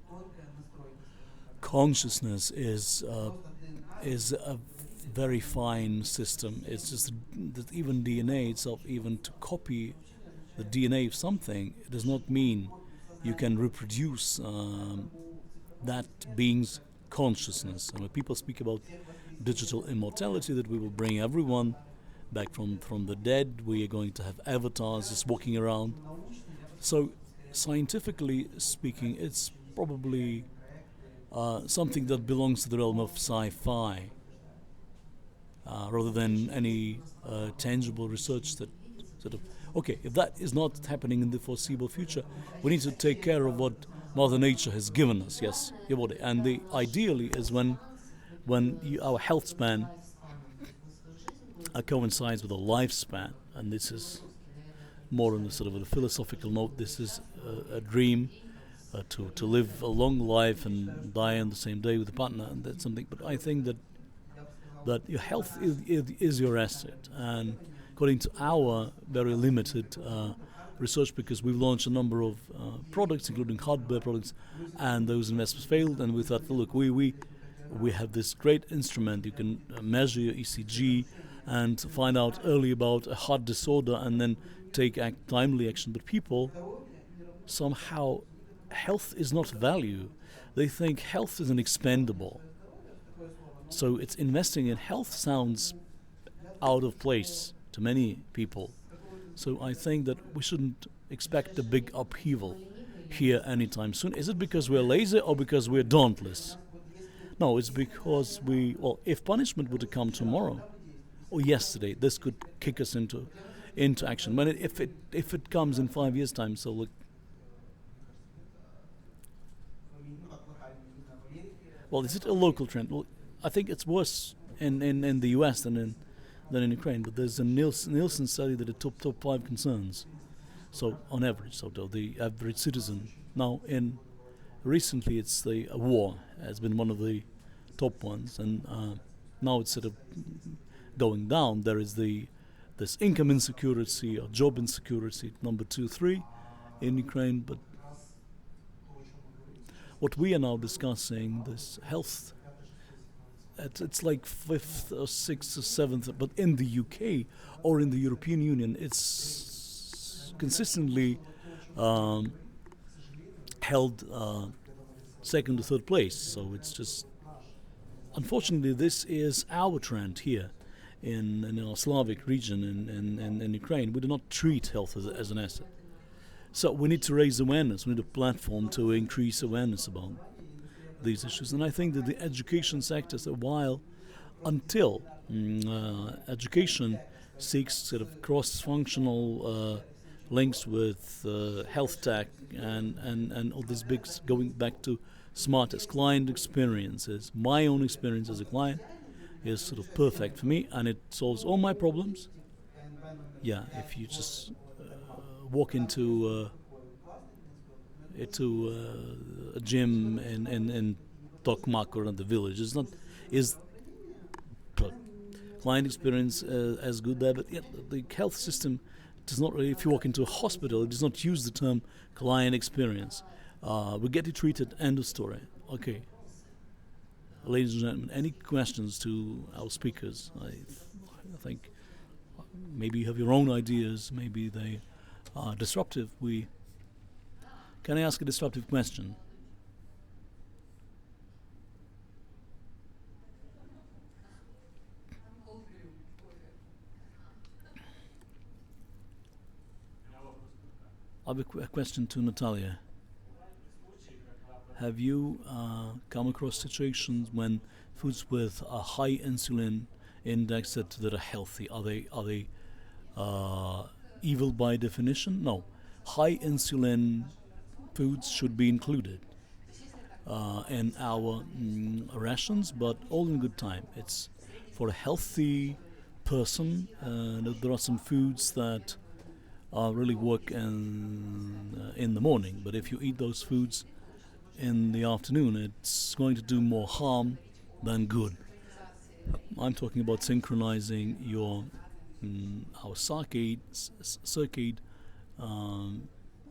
consciousness is a very fine system. It's just that even DNA itself, even to copy the DNA of something, it does not mean you can reproduce that being's consciousness. And when people speak about digital immortality, that we will bring everyone back from the dead, we are going to have avatars just walking around. So scientifically speaking, it's probably something that belongs to the realm of sci-fi rather than any tangible research that sort of, okay, if that is not happening in the foreseeable future, we need to take care of what Mother Nature has given us, yes, your body. And the ideally is when our health span coincides with a lifespan, and this is more on a sort of a philosophical note. This is a dream to live a long life and die on the same day with a partner, and that's something. But I think that your health is your asset, and according to our very limited research, because we've launched a number of products, including hardware products, and those investments failed, and we thought, look, we have this great instrument. You can measure your ECG and find out early about a heart disorder and then take timely action. But people, somehow, health is not value. They think health is an expendable. So it's investing in health sounds out of place to many people. So I think that we shouldn't expect a big upheaval here anytime soon. Is it because we're lazy or because we're dauntless? No, it's because if punishment were to come tomorrow or yesterday, this could kick us into action. But if it comes in 5 years' time, so look. Well, is it a local trend? Well, I think it's worse in the US than in Ukraine. But there's a Nielsen study that the top 5 concerns. So on average, the average citizen now recently it's the war has been one of the top ones, and now it's sort of going down. There is this income insecurity or job insecurity, number 2, 3 in Ukraine. But what we are now discussing, this health, it's like 5th or 6th or 7th, but in the UK or in the European Union, it's consistently held 2nd or 3rd place. So it's just, unfortunately, this is our trend here in our Slavic region in Ukraine. We do not treat health as an asset. So we need to raise awareness. We need a platform to increase awareness about these issues. And I think that the education sector, until education seeks sort of cross-functional links with health tech and all this big, going back to Smartass client experiences. My own experience as a client is sort of perfect for me, and it solves all my problems. Yeah, if you just walk into a gym in Tokmak or in the village, it's not is client experience as good there, but yet the health system does not really. If you walk into a hospital, it does not use the term client experience. We get you treated. End of story. Okay, ladies and gentlemen, any questions to our speakers? I think maybe you have your own ideas. Maybe they are disruptive. Can I ask a disruptive question? I have a question to Natalia. Have you come across situations when foods with a high insulin index that are healthy, are they evil by definition? No. High insulin foods should be included in our rations, but all in good time. It's for a healthy person. There are some foods that really work in the morning, but if you eat those foods in the afternoon, it's going to do more harm than good. I'm talking about synchronizing your our circade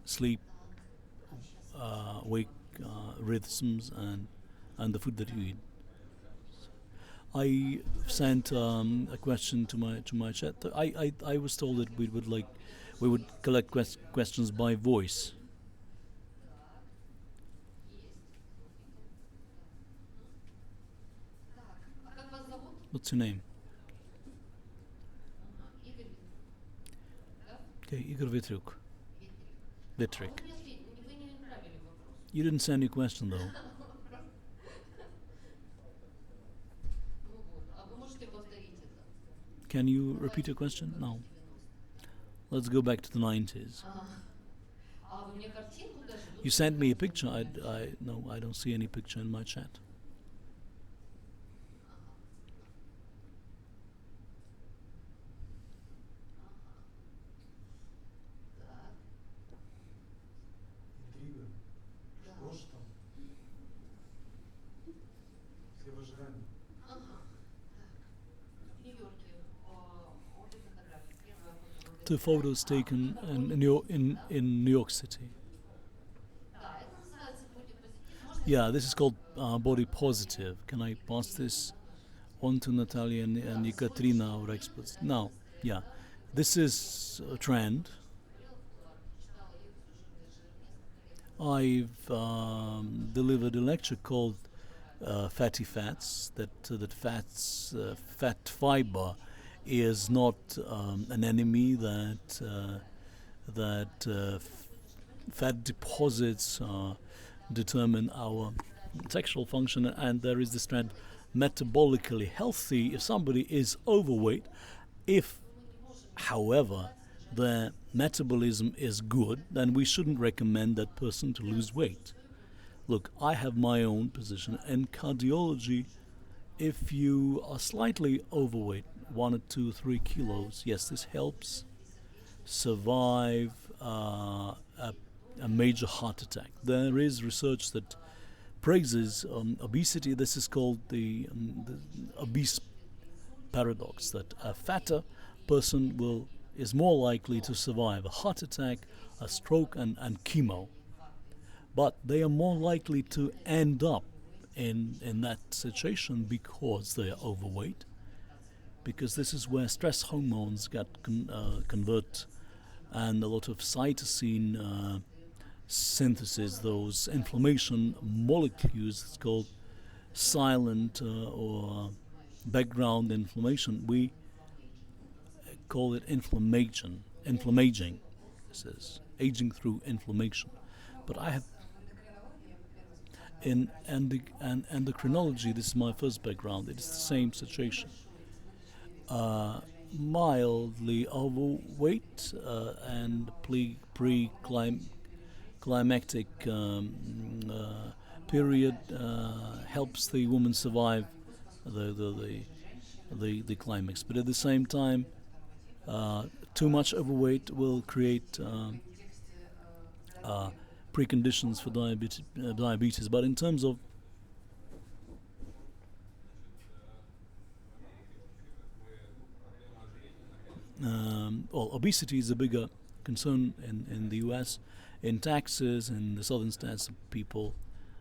sleep, wake rhythms, and the food that you eat. I sent a question to my chat. I was told that we would collect questions by voice. What's your name? Okay, Igor Vitruk. Vitrik. You didn't send your question though. Can you repeat your question? No. Let's go back to the 90s. You sent me a picture. No, I don't see any picture in my chat. Two photos taken in New York City. Yeah, this is called body positive. Can I pass this on to Natalia and Ekaterina, our experts? Now, yeah, this is a trend. I've delivered a lecture called "Fatty Fats." That fat fiber is not an enemy. That fat deposits determine our sexual function, and there is this trend: metabolically healthy if somebody is overweight. If, however, their metabolism is good, then we shouldn't recommend that person to lose weight. Look, I have my own position. In cardiology, if you are slightly overweight, 1 or 2, 3 kilos, yes, this helps survive a major heart attack. There is research that praises obesity. This is called the obese paradox, that a fatter person is more likely to survive a heart attack, a stroke, and chemo. But they are more likely to end up in that situation because they are overweight, because this is where stress hormones get convert, and a lot of cytosine synthesis, those inflammation molecules, it's called silent or background inflammation. We call it inflammaging. This is aging through inflammation. But I have in endocrinology, this is my first background. It is the same situation. mildly overweight and climactic period helps the woman survive the the, the the climax. But at the same time, too much overweight will create uh, preconditions for diabetes. But in terms of obesity is a bigger concern in the US. In Texas, in the southern states, people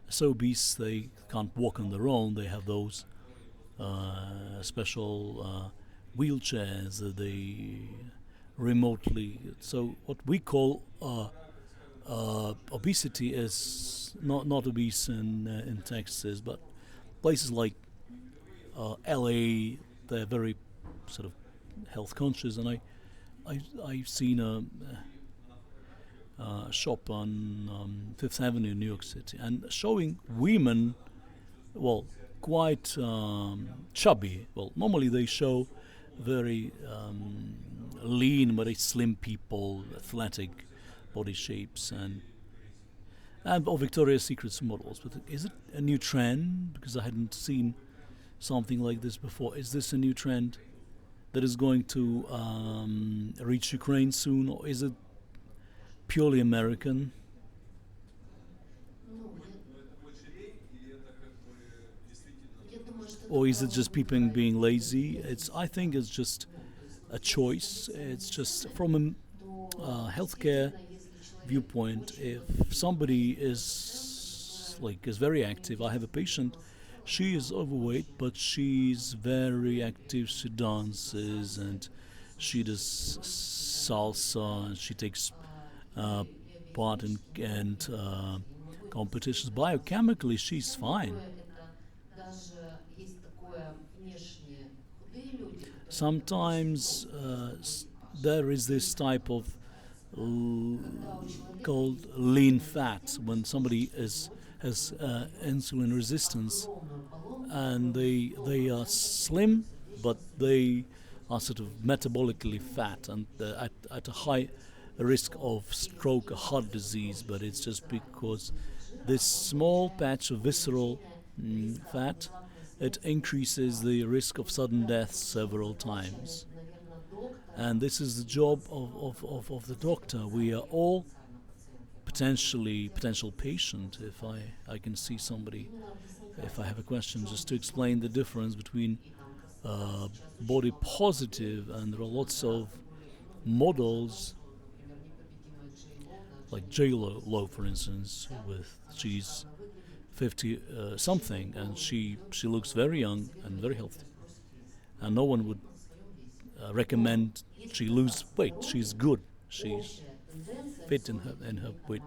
are so obese they can't walk on their own. They have those special wheelchairs that they remotely. So what we call obesity is not obese in Texas, but places like LA, they're very sort of health conscious, and I've seen a shop on Fifth Avenue in New York City, and showing women, well, quite chubby. Well, normally they show very lean, very slim people, athletic body shapes, and Victoria's Secret's models. But is it a new trend? Because I hadn't seen something like this before. Is this a new trend that is going to reach Ukraine soon, or is it purely American? Or is it just people being lazy? I think it's just a choice. It's just from a healthcare viewpoint. If somebody is very active, I have a patient. She is overweight, but she's very active. She dances and she does salsa, and she takes part in and competitions. Biochemically, she's fine. Sometimes there is this type of called lean fat when somebody has insulin resistance, and they are slim, but they are sort of metabolically fat and at a high risk of stroke or heart disease. But it's just because this small patch of visceral fat, it increases the risk of sudden death several times. And this is the job of the doctor. We are all potential patient. If I can see somebody, if I have a question, just to explain the difference between body positive, and there are lots of models like J-Lo, for instance, with she's 50 something, and she looks very young and very healthy, and no one would recommend she lose weight. She's good. She's fit in her weight.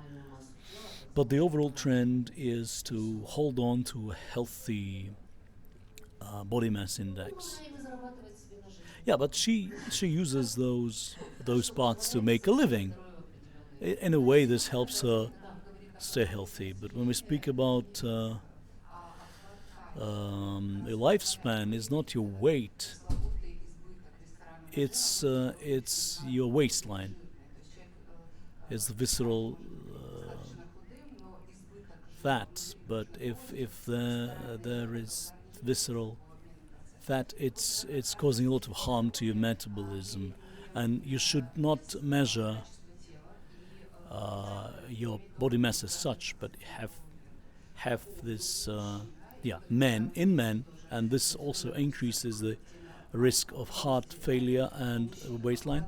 But the overall trend is to hold on to a healthy body mass index. Yeah, but she uses those parts to make a living. In a way, this helps her stay healthy. But when we speak about a lifespan, it's not your weight. It's your waistline. It's the visceral fat. But if there is visceral fat, it's causing a lot of harm to your metabolism, and you should not measure your body mass as such, but have this men, and this also increases the risk of heart failure and waistline.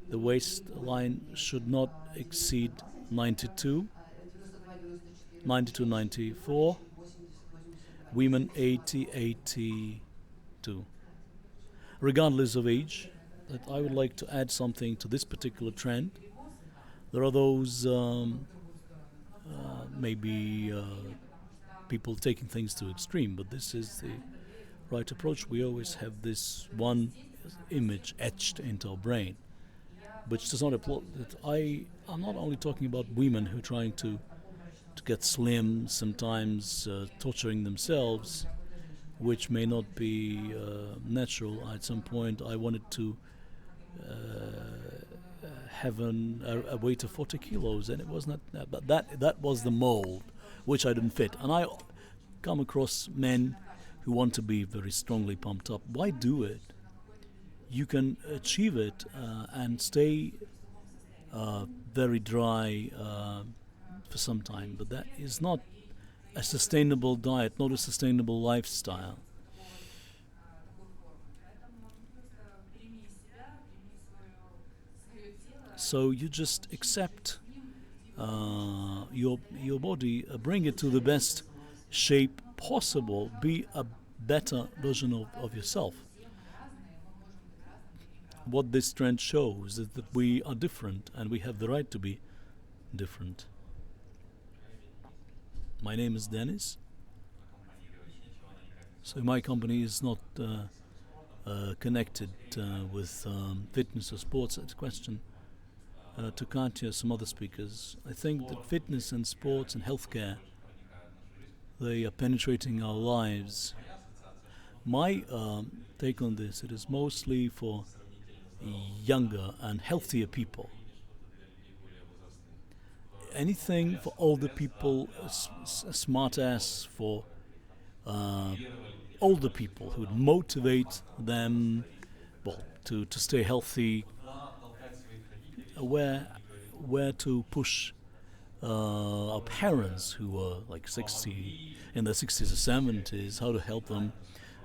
The waistline should not exceed 92, 94. Women 80, 82. Regardless of age, that I would like to add something to this particular trend. There are those maybe people taking things to extreme, but this is the right approach. We always have this one image etched into our brain, which does not apply. I'm not only talking about women who are trying to get slim, sometimes torturing themselves which may not be natural. At some point, I wanted to have a weight of 40 kilos, and it was not. But that was the mold, which I didn't fit. And I come across men who want to be very strongly pumped up. Why do it? You can achieve it and stay very dry for some time, but that is not a sustainable diet, not a sustainable lifestyle. So you just accept your body, bring it to the best shape possible, be a better version of yourself. What this trend shows is that we are different and we have the right to be different. My name is Denis. So my company is not connected with fitness or sports. It's a question to Katya, some other speakers. I think that fitness and sports and healthcare, they are penetrating our lives. My take on this, it is mostly for younger and healthier people. Anything for older people, Smartass for older people who would motivate them, well, to stay healthy, where to push our parents who are like 60, in their 60s or 70s, how to help them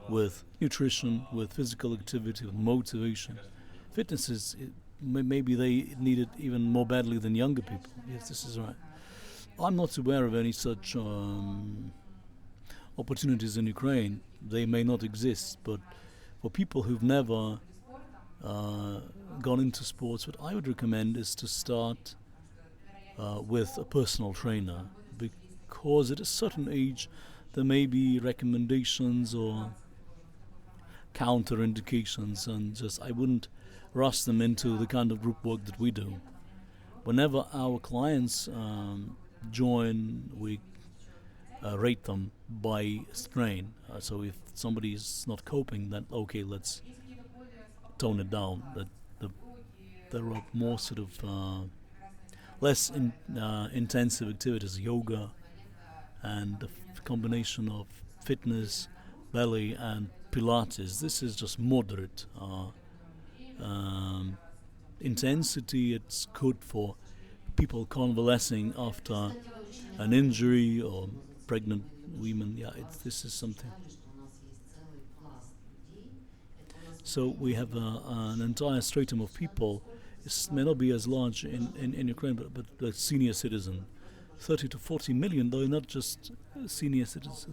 with nutrition, with physical activity, with motivation. Fitness is, maybe they need it even more badly than younger people. Yes, this is right. I'm not aware of any such opportunities in Ukraine. They may not exist, but for people who've never gone into sports, what I would recommend is to start with a personal trainer, because at a certain age there may be recommendations or counter-indications, and just I wouldn't rush them into the kind of group work that we do. Whenever our clients join, we rate them by strain. So if somebody is not coping, then okay, let's tone it down. That there are more sort of less intensive activities, yoga, and the combination of fitness, ballet, and Pilates. This is just moderate intensity. It's good for people convalescing after an injury or pregnant women. Yeah, this is something. So we have an entire stratum of people. It may not be as large in Ukraine, but the senior citizen, 30 to 40 million. They're not just senior citizens.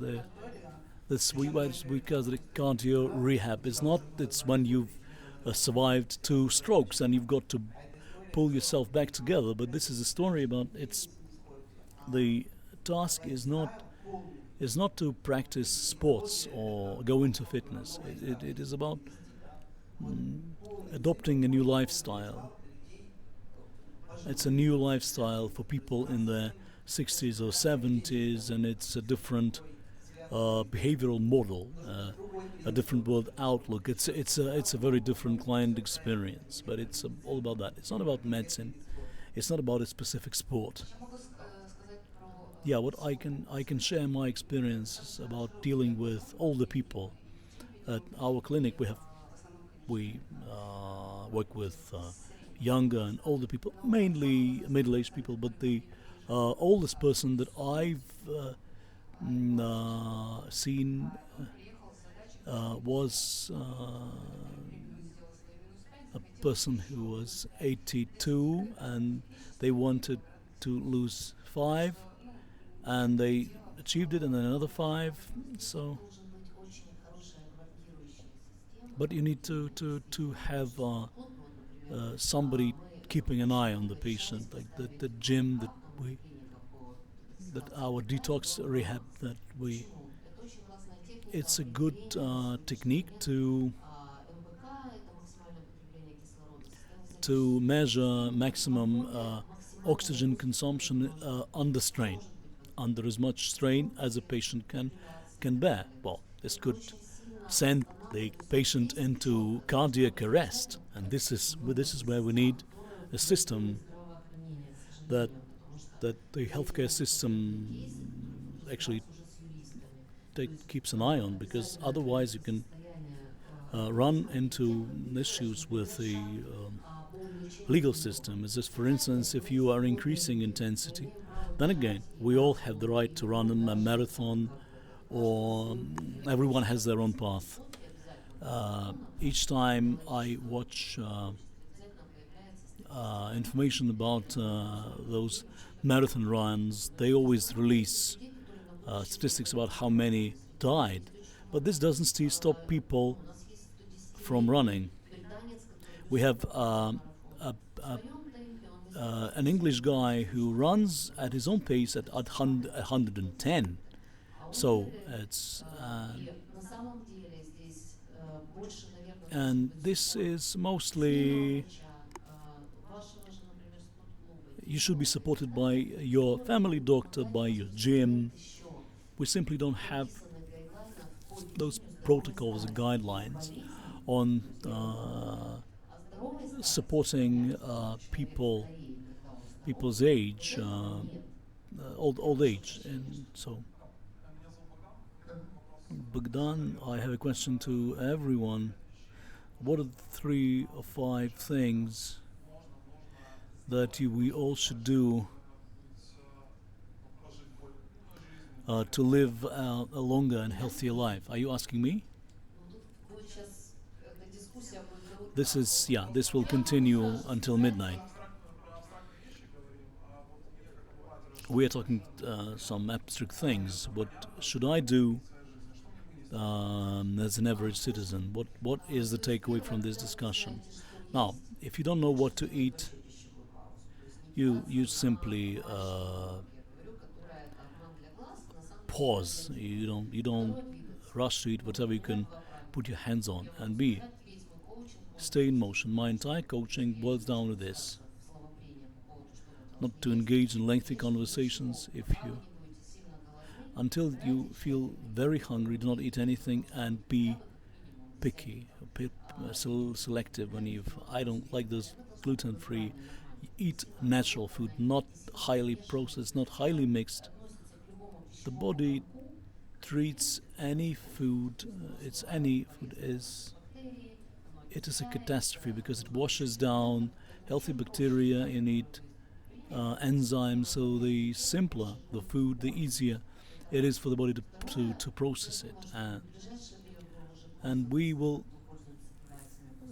That's we because the cardio rehab is not. It's when you've survived 2 strokes and you've got to pull yourself back together. But this is a story about the task is not to practice sports or go into fitness. It is about adopting a new lifestyle. It's a new lifestyle for people in their 60s or 70s, and it's a different behavioral model, a different world outlook. It's a very different client experience, but it's all about that. It's not about medicine. It's not about a specific sport. Yeah, what I can share my experiences about dealing with older people. At our clinic, we work with younger and older people, mainly middle-aged people. But the oldest person that I've seen was a person who was 82, and they wanted to lose 5, and they achieved it, and then another 5. So, but you need to have somebody keeping an eye on the patient, like the gym that our detox rehab that we. It's a good technique to measure maximum oxygen consumption under strain, under as much strain as a patient can bear. Well, This could send the patient into cardiac arrest, and this is where we need a system that the healthcare system actually keeps an eye on, because otherwise you can run into issues with the legal system. Is this, for instance, if you are increasing intensity, then again, we all have the right to run a marathon, or everyone has their own path. Each time I watch information about those marathon runs, they always release statistics about how many died. But this doesn't stop people from running. We have an English guy who runs at his own pace at 110. So it's and this is mostly, you should be supported by your family doctor, by your gym. We simply don't have those protocols and guidelines on supporting people's age, old age. And so, Bogdan, I have a question to everyone. What are the 3 or 5 things that we all should do to live a longer and healthier life? Are you asking me? This will continue until midnight. We are talking some abstract things. What should I do as an average citizen? What is the takeaway from this discussion? Now, if you don't know what to eat, you simply pause. You don't rush to eat whatever you can put your hands on, and stay in motion. My entire coaching boils down to this: not to engage in lengthy conversations. Until you feel very hungry, do not eat anything, and be picky, selective. I don't like those gluten-free. Eat natural food, not highly processed, not highly mixed. The body treats any food, it is a catastrophe, because it washes down healthy bacteria. You need enzymes, so the simpler the food, the easier it is for the body to process it. And we will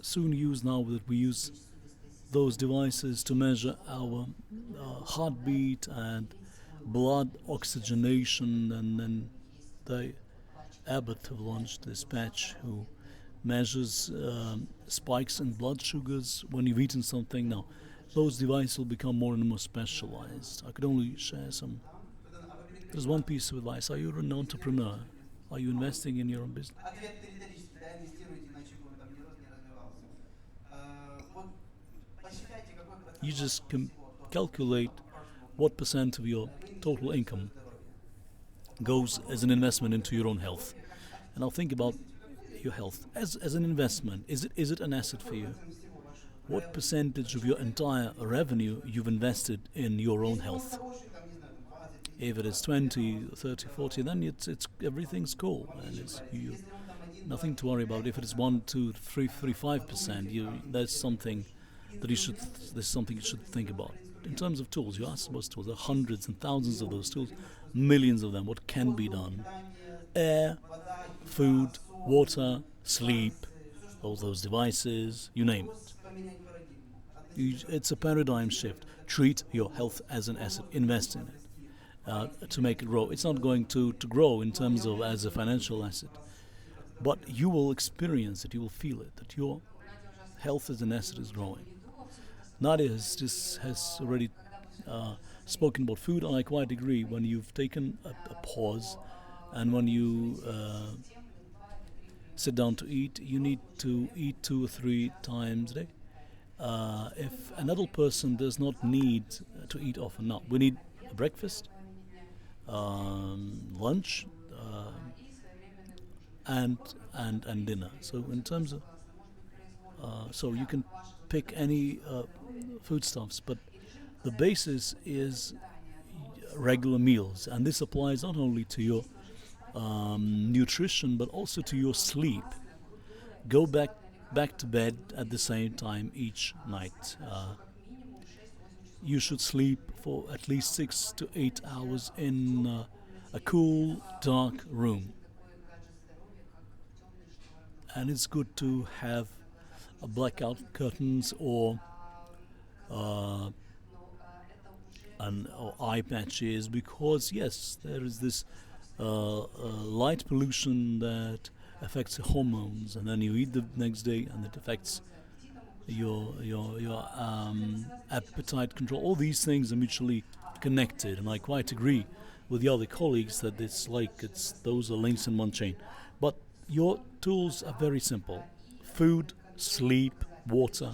soon use those devices to measure our heartbeat and blood oxygenation, and then the Abbott have launched this patch who measures spikes in blood sugars when you've eaten something. Now, those devices will become more and more specialized. I could only share some. There's one piece of advice. Are you an entrepreneur? Are you investing in your own business? You just calculate what percent of your total income goes as an investment into your own health. And I'll think about your health as an investment. Is it an asset for you? What percentage of your entire revenue you've invested in your own health? If it is 20, 30, 40, then it's everything's cool, and it's nothing to worry about. If it is 1, 2, 3, 5%, that's something that you should think about. In terms of tools, you asked about tools. There are hundreds and thousands of those tools, millions of them. What can be done? Air, food, water, sleep, all those devices, you name it. It's a paradigm shift. Treat your health as an asset. Invest in it to make it grow. It's not going to grow in terms of as a financial asset, but you will experience it. You will feel it, that your health as an asset is growing. Nadiia has already spoken about food, and I quite agree. When you've taken a pause, and when you sit down to eat, you need to eat 2 or 3 times a day. If an adult person does not need to eat often, now we need a breakfast, lunch, and and dinner. So in terms of so you can pick any foodstuffs, but the basis is regular meals, and this applies not only to your nutrition but also to your sleep. Go back to bed at the same time each night. You should sleep for at least 6 to 8 hours in a cool, dark room. And it's good to have blackout curtains uh, or eye patches, because yes, there is this light pollution that affects the hormones, and then you eat the next day, and it affects your appetite control. All these things are mutually connected, and I quite agree with the other colleagues that it's those are links in one chain. But your tools are very simple: food, sleep, water,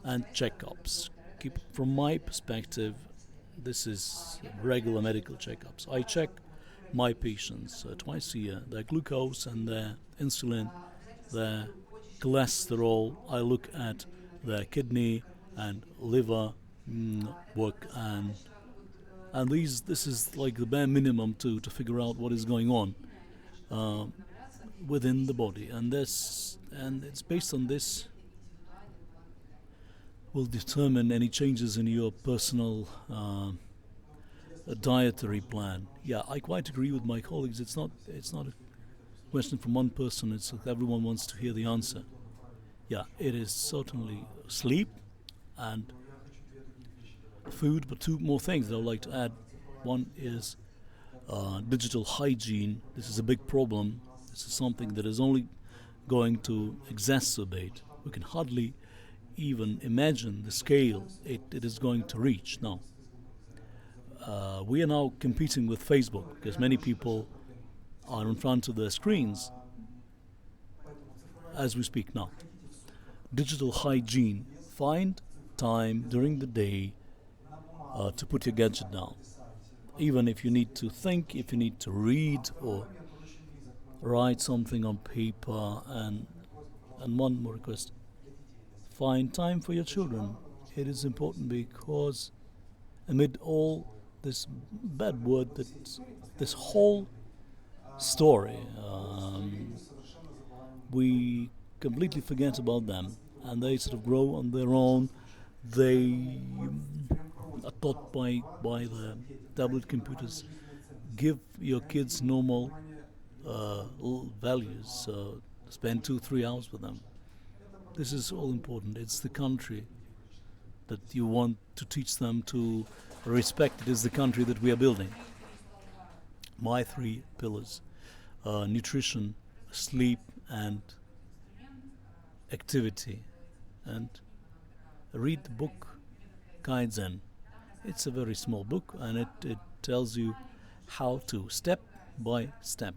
and checkups. From my perspective, this is regular medical checkups. I check my patients twice a year, their glucose and their insulin, their cholesterol. I look at their kidney and liver work, and this is like the bare minimum to figure out what is going on uh, within the body, and it's based on this will determine any changes in your personal dietary plan. Yeah, I quite agree with my colleagues. It's not a question from one person. It's like everyone wants to hear the answer. Yeah, it is certainly sleep and food, but two more things that I'd like to add. One is digital hygiene. This is a big problem. This is something that is only going to exacerbate. We can hardly even imagine the scale it is going to reach now. We are now competing with Facebook because many people are in front of their screens as we speak now. Digital hygiene. Find time during the day to put your gadget down. Even if you need to think, if you need to read or write something on paper, and one more request: find time for your children. It is important because amid all this bad word, that this whole story, we completely forget about them, and they sort of grow on their own. They are taught by the tablet computers. Give your kids normal values. Spend 2-3 hours with them. This is all important. It's the country that you want to teach them to respect. It is the country that we are building. My 3 pillars: nutrition, sleep, and activity. And read the book Kaizen. It's a very small book, and it tells you how to, step by step,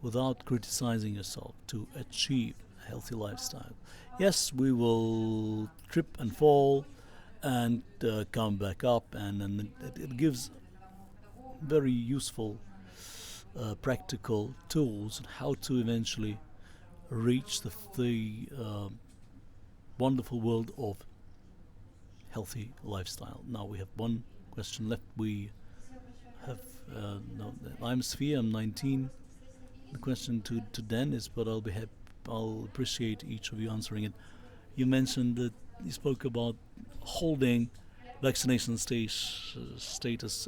without criticizing yourself, to achieve a healthy lifestyle. Yes, we will trip and fall and come back up, and it gives very useful practical tools on how to eventually reach the wonderful world of healthy lifestyle. Now we have one question left. We have no, I'm Sofia, I'm 19. The question to Denis, but I'll appreciate each of you answering it. You mentioned that you spoke about holding vaccination status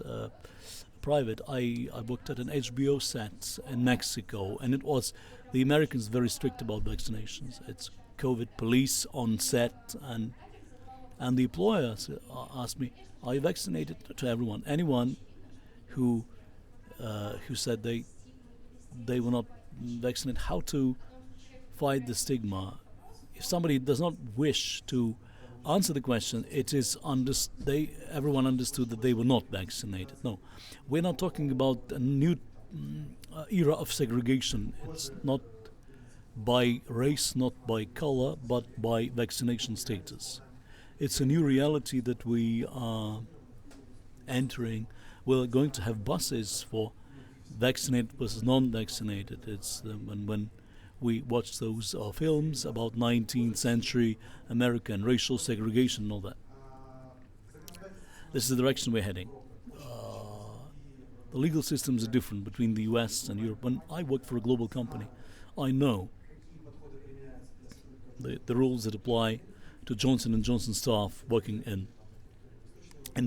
private. I worked at an HBO set in Mexico, and it was the Americans very strict about vaccinations. It's COVID police on set, and the employer asked me, "Are you vaccinated?" To everyone, anyone who said they were not vaccinated. How to fight the stigma? If somebody does not wish to answer the question, it is everyone understood that they were not vaccinated. No, we're not talking about a new era of segregation. It's not by race, not by color, but by vaccination status. It's a new reality that we are entering. We're going to have buses for vaccinated versus non-vaccinated. It's when we watch those films about 19th century America and racial segregation and all that. This is the direction we're heading. The legal systems are different between the US and Europe. When I work for a global company, I know the rules that apply to Johnson & Johnson staff working in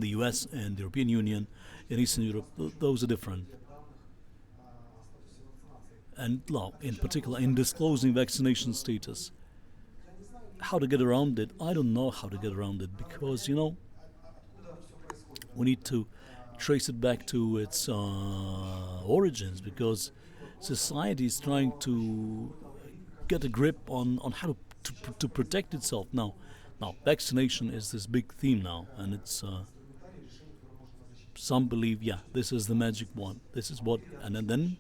the US and the European Union, in Eastern Europe. Those are different. And now, in particular, in disclosing vaccination status, how to get around it, I don't know how to get around it, because, we need to trace it back to its origins, because society is trying to get a grip on how to protect itself. Now, vaccination is this big theme now, and it's some believe, this is the magic one. This is what, and then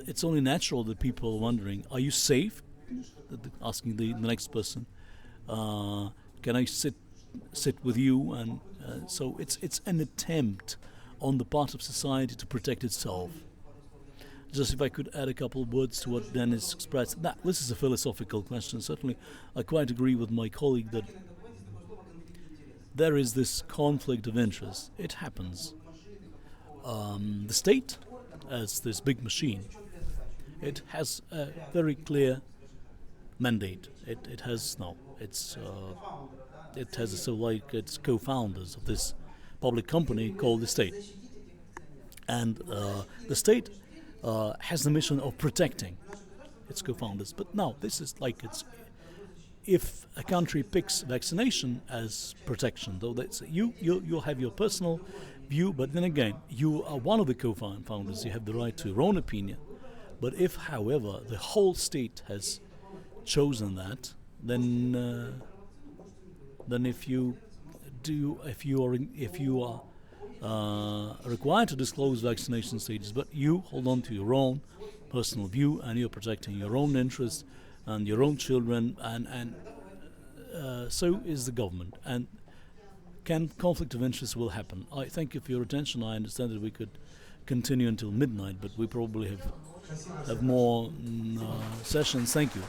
it's only natural that people are wondering, are you safe? Asking the next person, can I sit with you? And so it's an attempt on the part of society to protect itself. Just if I could add a couple of words to what Denis expressed. This is a philosophical question. Certainly, I quite agree with my colleague that there is this conflict of interest. It happens. The state, as this big machine, it has a very clear mandate. It has its co-founders of this public company called the state, and the state has the mission of protecting its co-founders. But now this is like if a country picks vaccination as protection, though that's you'll have your personal view, but then again, you are one of the co-founders. You have the right to your own opinion. But if, however, the whole state has chosen that, then if you are required to disclose vaccination status, but you hold on to your own personal view and you're protecting your own interests and your own children, and so is the government. And conflict of interest will happen. I thank you for your attention. I understand that we could continue until midnight, but we probably have more sessions. Thank you.